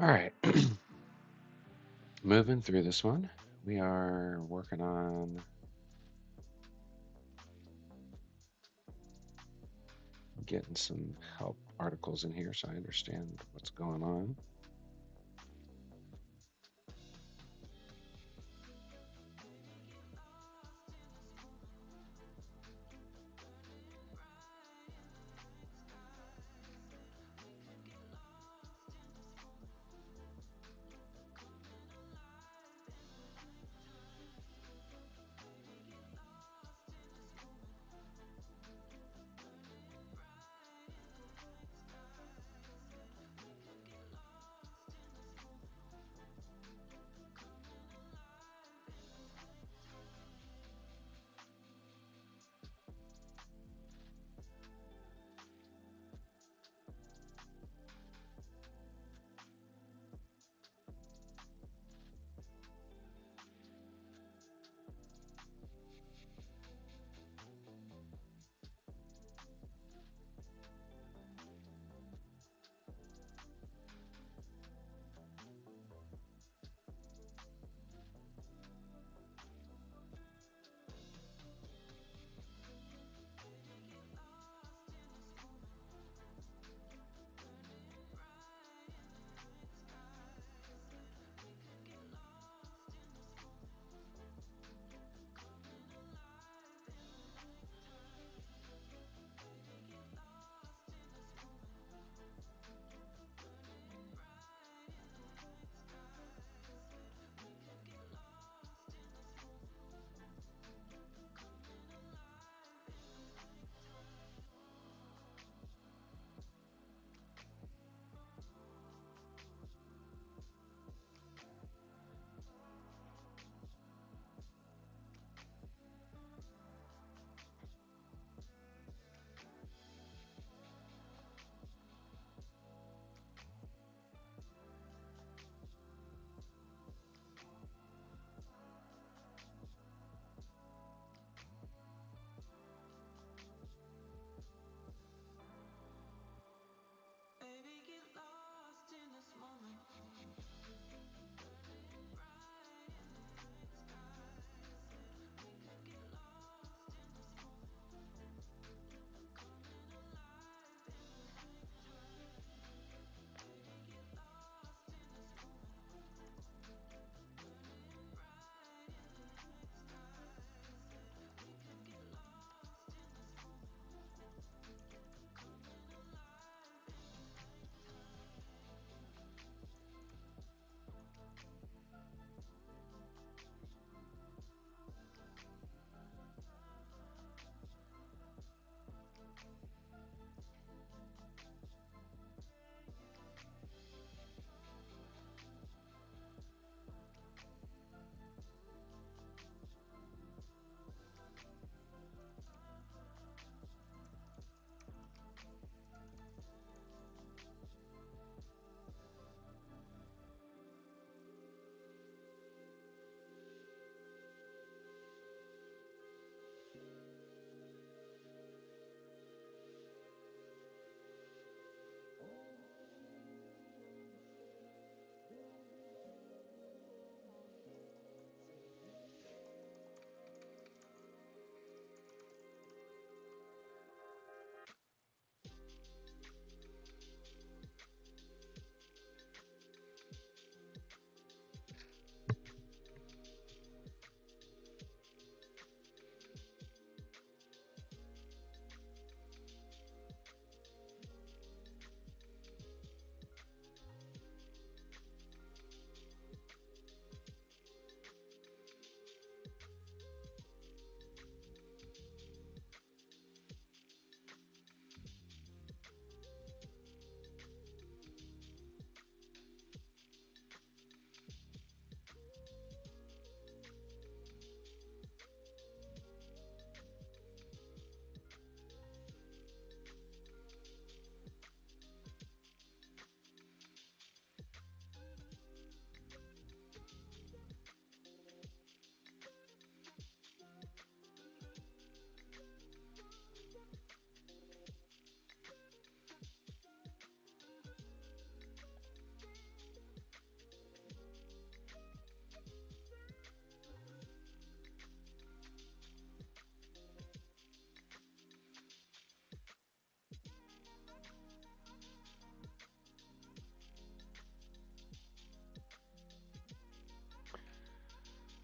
All right. Moving through this one, we are working on getting some help articles in here so I understand what's going on.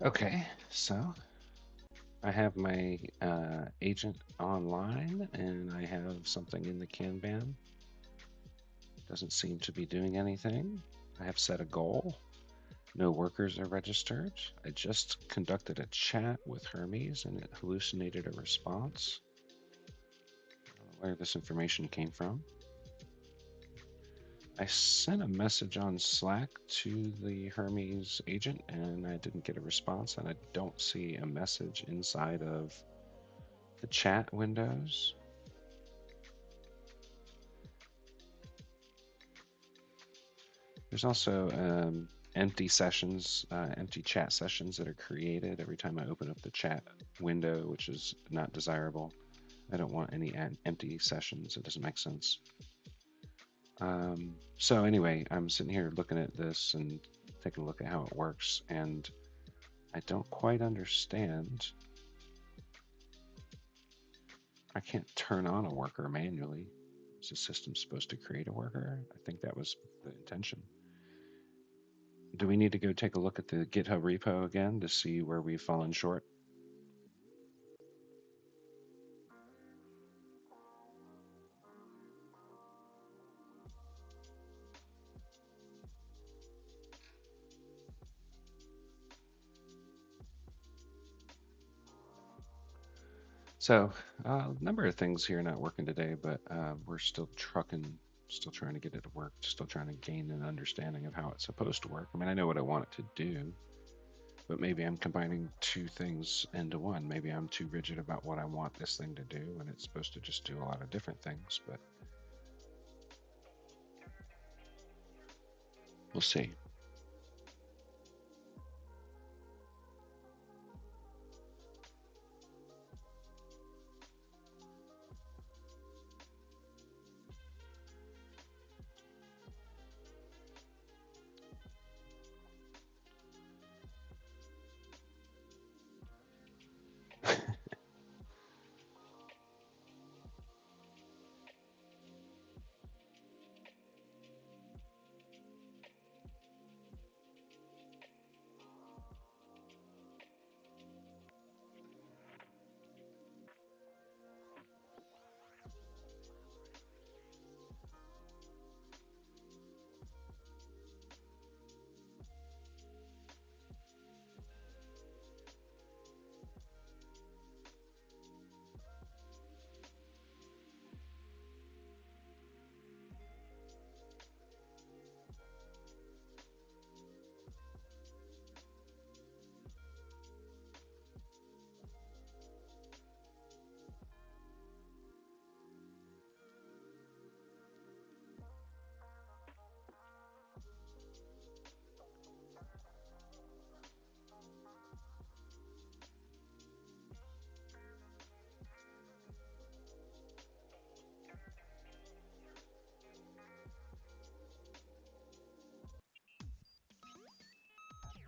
Okay, so I have my agent online and I have something in the Kanban. Doesn't seem to be doing anything. I have set a goal. No workers are registered. I just conducted a chat with Hermes and it hallucinated a response. I don't know where this information came from. I sent a message on Slack to the Hermes agent and I didn't get a response, and I don't see a message inside of the chat windows. There's also empty sessions, empty chat sessions that are created every time I open up the chat window, which is not desirable. I don't want any empty sessions. It doesn't make sense. So anyway, I'm sitting here looking at this and taking a look at how it works, and I don't quite understand. I can't turn on a worker manually. Is the system supposed to create a worker? I think that was the intention. Do we need to go take a look at the GitHub repo again to see where we've fallen short? So a number of things here not working today, but we're still trucking, still trying to get it to work, still trying to gain an understanding of how it's supposed to work. I mean, I know what I want it to do, but maybe I'm combining two things into one. Maybe I'm too rigid about what I want this thing to do, and it's supposed to just do a lot of different things, but we'll see.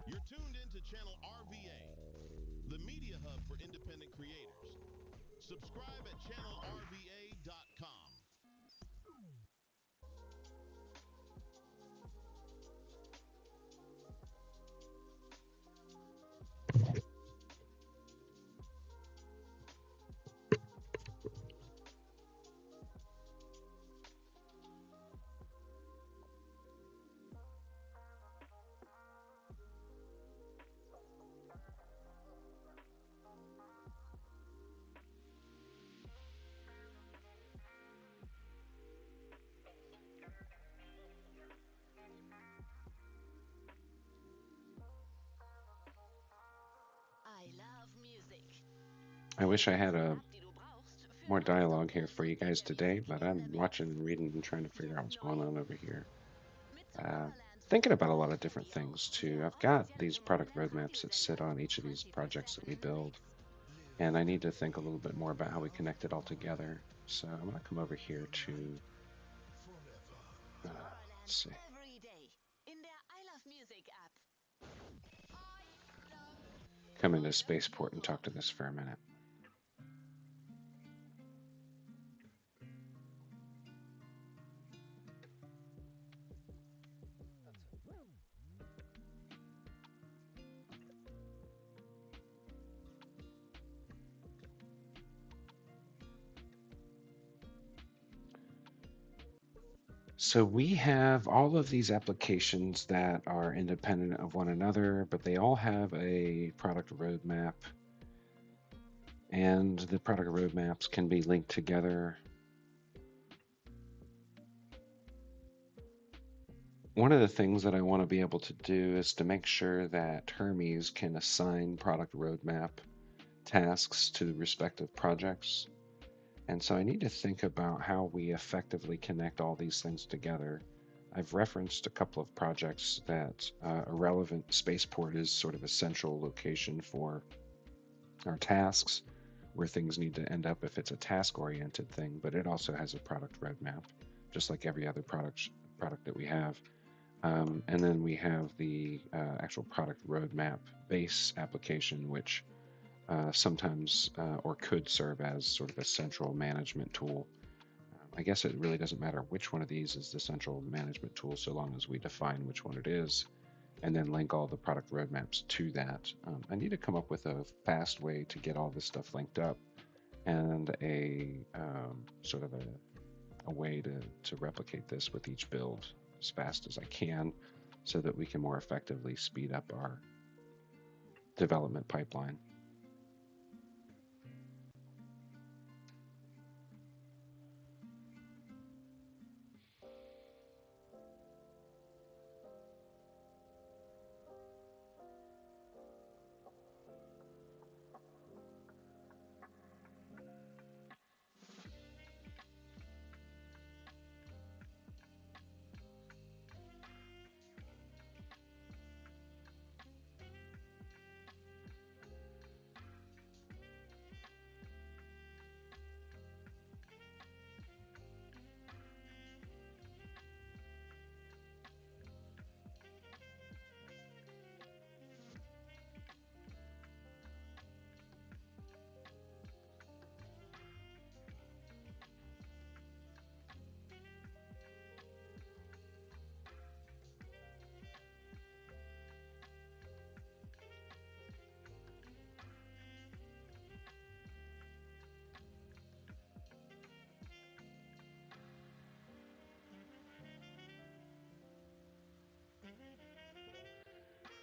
You're tuned into channel RVA, the media hub for independent creators. Subscribe at channelrva.com. I love music. I wish I had a App, die du brauchst für more neue dialogue here Sounds for you guys oder today, dich but in I'm der Welt. watching and reading and trying to figure out what's going on over here. Mit Uh, Tomorrowland Thinking finden about a lot of alle different wie auch things too. wir I've got offiziell these product gewordenen roadmaps that sit Radiosender. on each of these projects that we 24/7 build, Hits. and I need to think a little bit more about how we connect it all together. So I'm going to come over here to, let's Tomorrowland see, every day in der I Love Music App. come into Spaceport and talk to this for a minute. So we have all of these applications that are independent of one another, but they all have a product roadmap, and the product roadmaps can be linked together. One of the things that I want to be able to do is to make sure that Hermes can assign product roadmap tasks to respective projects. And so I need to think about how we effectively connect all these things together. I've referenced a couple of projects that a relevant spaceport is sort of a central location for our tasks, where things need to end up if it's a task-oriented thing, but it also has a product roadmap, just like every other product that we have. And then we have the actual product roadmap base application, which sometimes or could serve as sort of a central management tool. I guess it really doesn't matter which one of these is the central management tool so long as we define which one it is and then link all the product roadmaps to that. I need to come up with a fast way to get all this stuff linked up and a sort of a way to replicate this with each build as fast as I can so that we can more effectively speed up our development pipeline.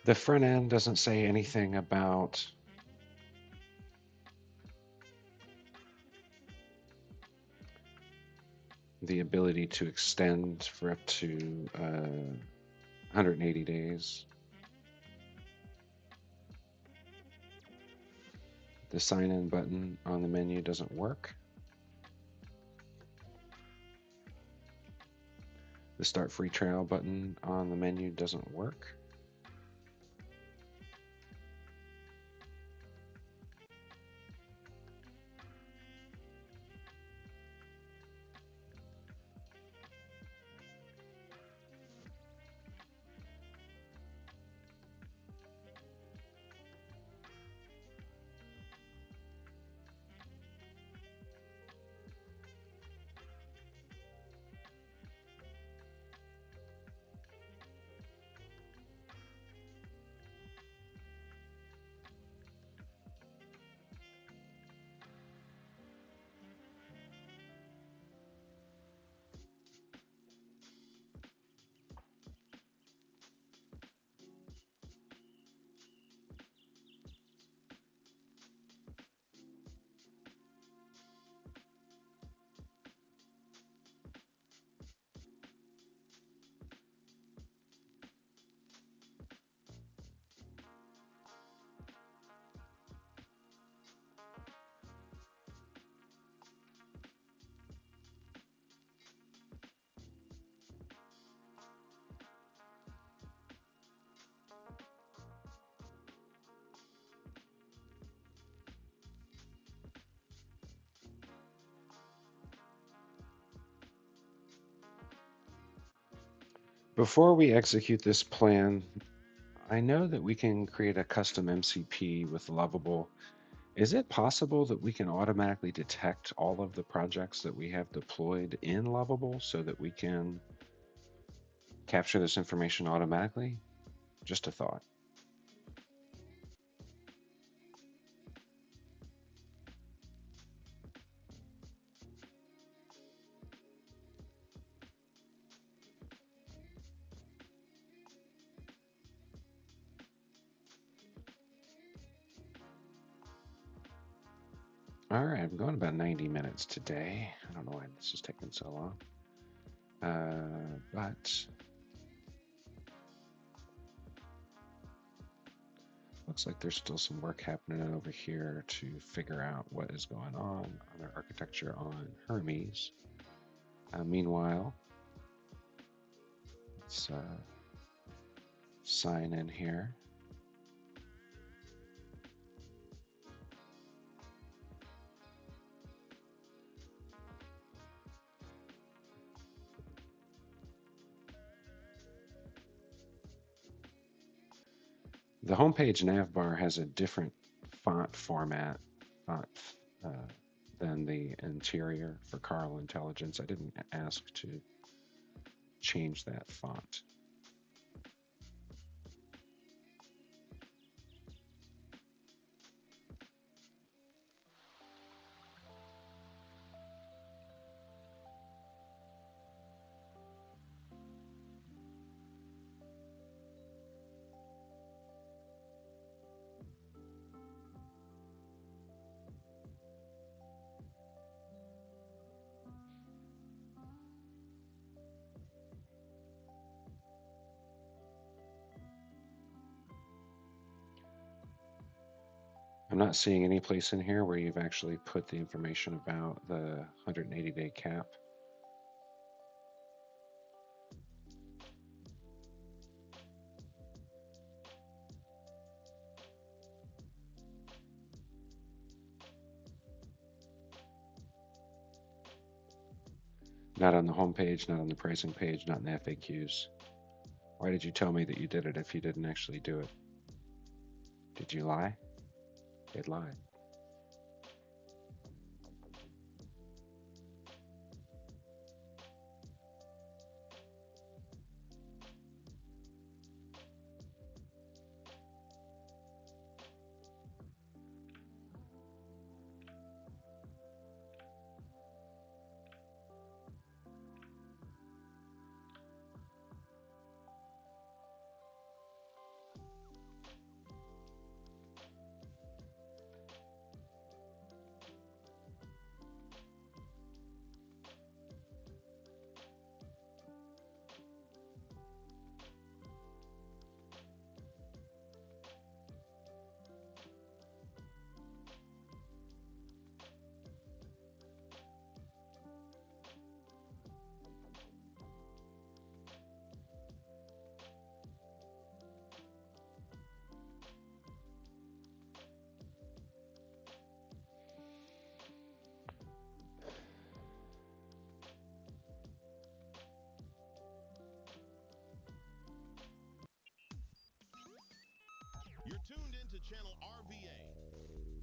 The front end doesn't say anything about the ability to extend for up to 180 days. The sign in button on the menu doesn't work. The start free trial button on the menu doesn't work. Before we execute this plan, I know that we can create a custom MCP with Lovable. Is it possible that we can automatically detect all of the projects that we have deployed in Lovable so that we can capture this information automatically? Just a thought. All right, I'm going about 90 minutes today. I don't know why this is taking so long. But looks like there's still some work happening over here to figure out what is going on our architecture on Hermes. Meanwhile, let's sign in here. The homepage navbar has a different font format uh, than the interior for Carl Intelligence. I didn't ask to change that font. I'm not seeing any place in here where you've actually put the information about the 180-day cap. Not on the home page, not on the pricing page, not in the FAQs. Why did you tell me that you did it if you didn't actually do it? Did you lie? They'd lie. You're tuned into channel RVA,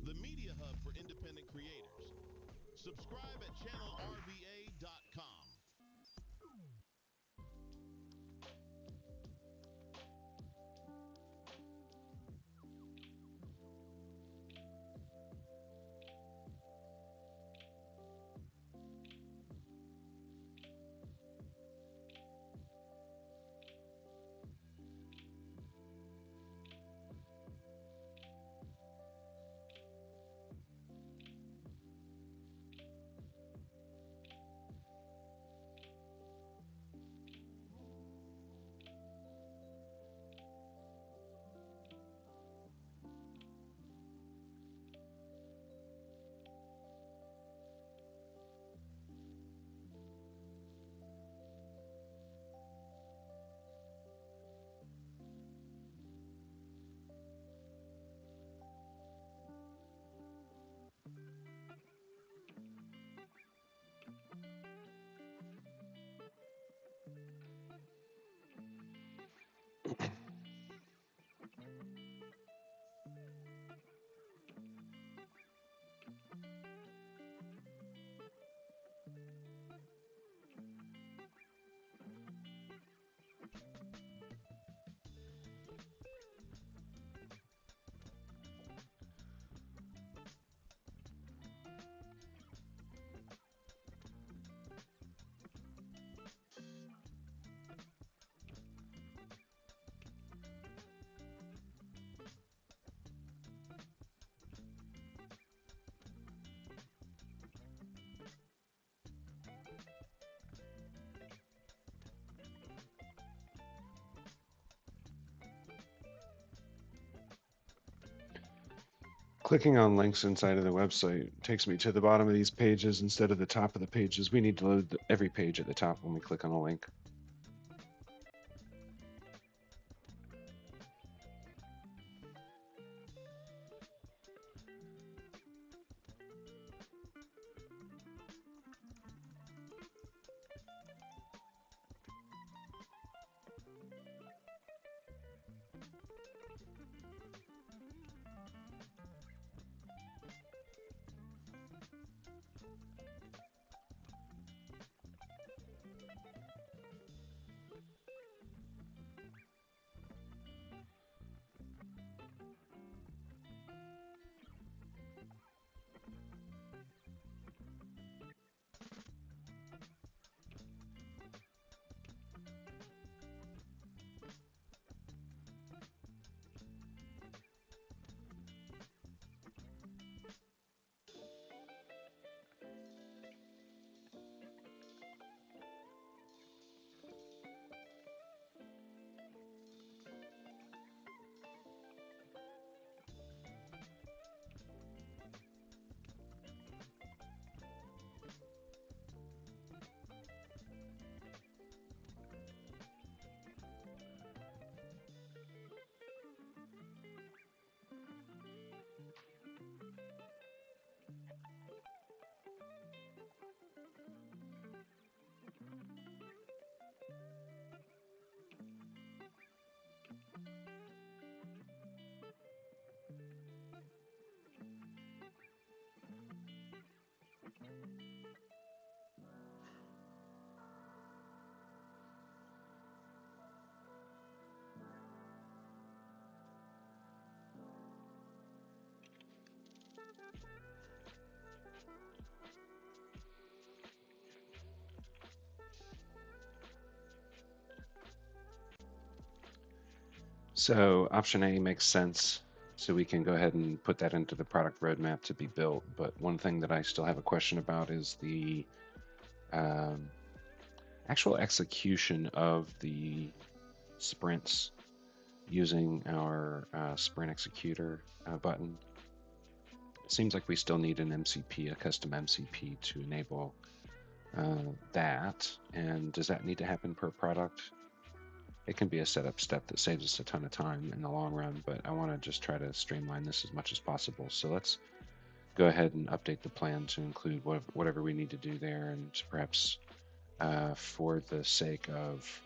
the media hub for independent creators. Subscribe at channelrva.com. clicking on links inside of the website takes me to the bottom of these pages instead of the top of the pages. We need to load every page at the top when we click on a link. So option A makes sense. So we can go ahead and put that into the product roadmap to be built. But one thing that I still have a question about is the um, actual execution of the sprints using our sprint executor button. It seems like we still need an MCP, a custom MCP to enable that. And does that need to happen per product? It can be a setup step that saves us a ton of time in the long run, but I want to just try to streamline this as much as possible. So let's go ahead and update the plan to include whatever we need to do there, and perhaps for the sake of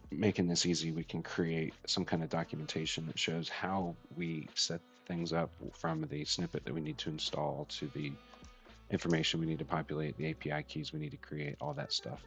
making this easy, we can create some kind of documentation that shows how we set things up from the snippet that we need to install to the information we need to populate, the API keys we need to create, all that stuff.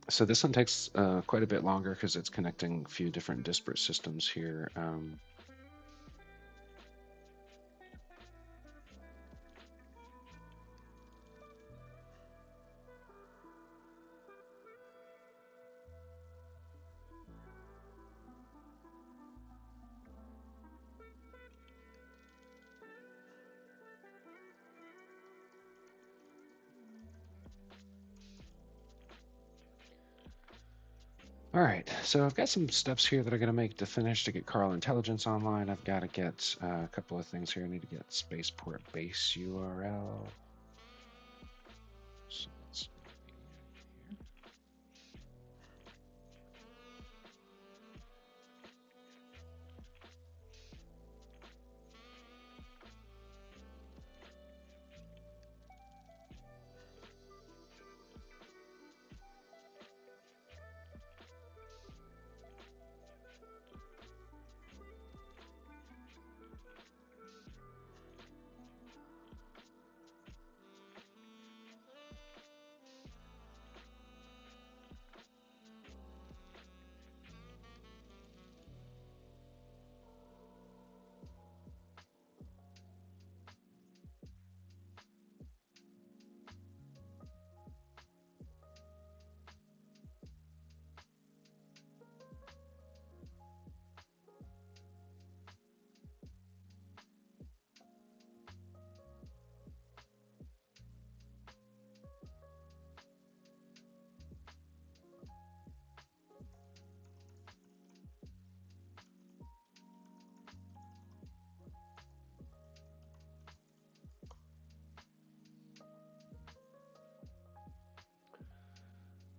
So this one takes quite a bit longer because it's connecting a few different disparate systems here. All right, so I've got some steps here that I'm going to make to finish to get Carl Intelligence online. I've got to get a couple of things here. I need to get Spaceport base URL. So that's here.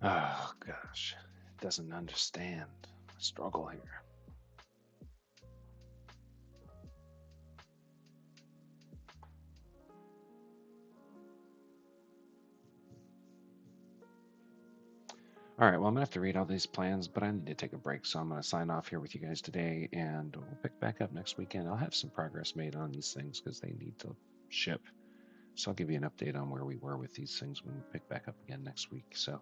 Oh gosh, it doesn't understand my struggle here. All right, well, I'm gonna have to read all these plans, but I need to take a break, so I'm gonna sign off here with you guys today, and we'll pick back up next weekend. I'll have some progress made on these things because they need to ship. So I'll give you an update on where we were with these things when we pick back up again next week. So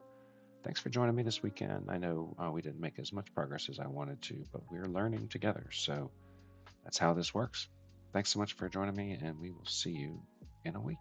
thanks for joining me this weekend. I know we didn't make as much progress as I wanted to, but we're learning together. So that's how this works. Thanks so much for joining me, and we will see you in a week.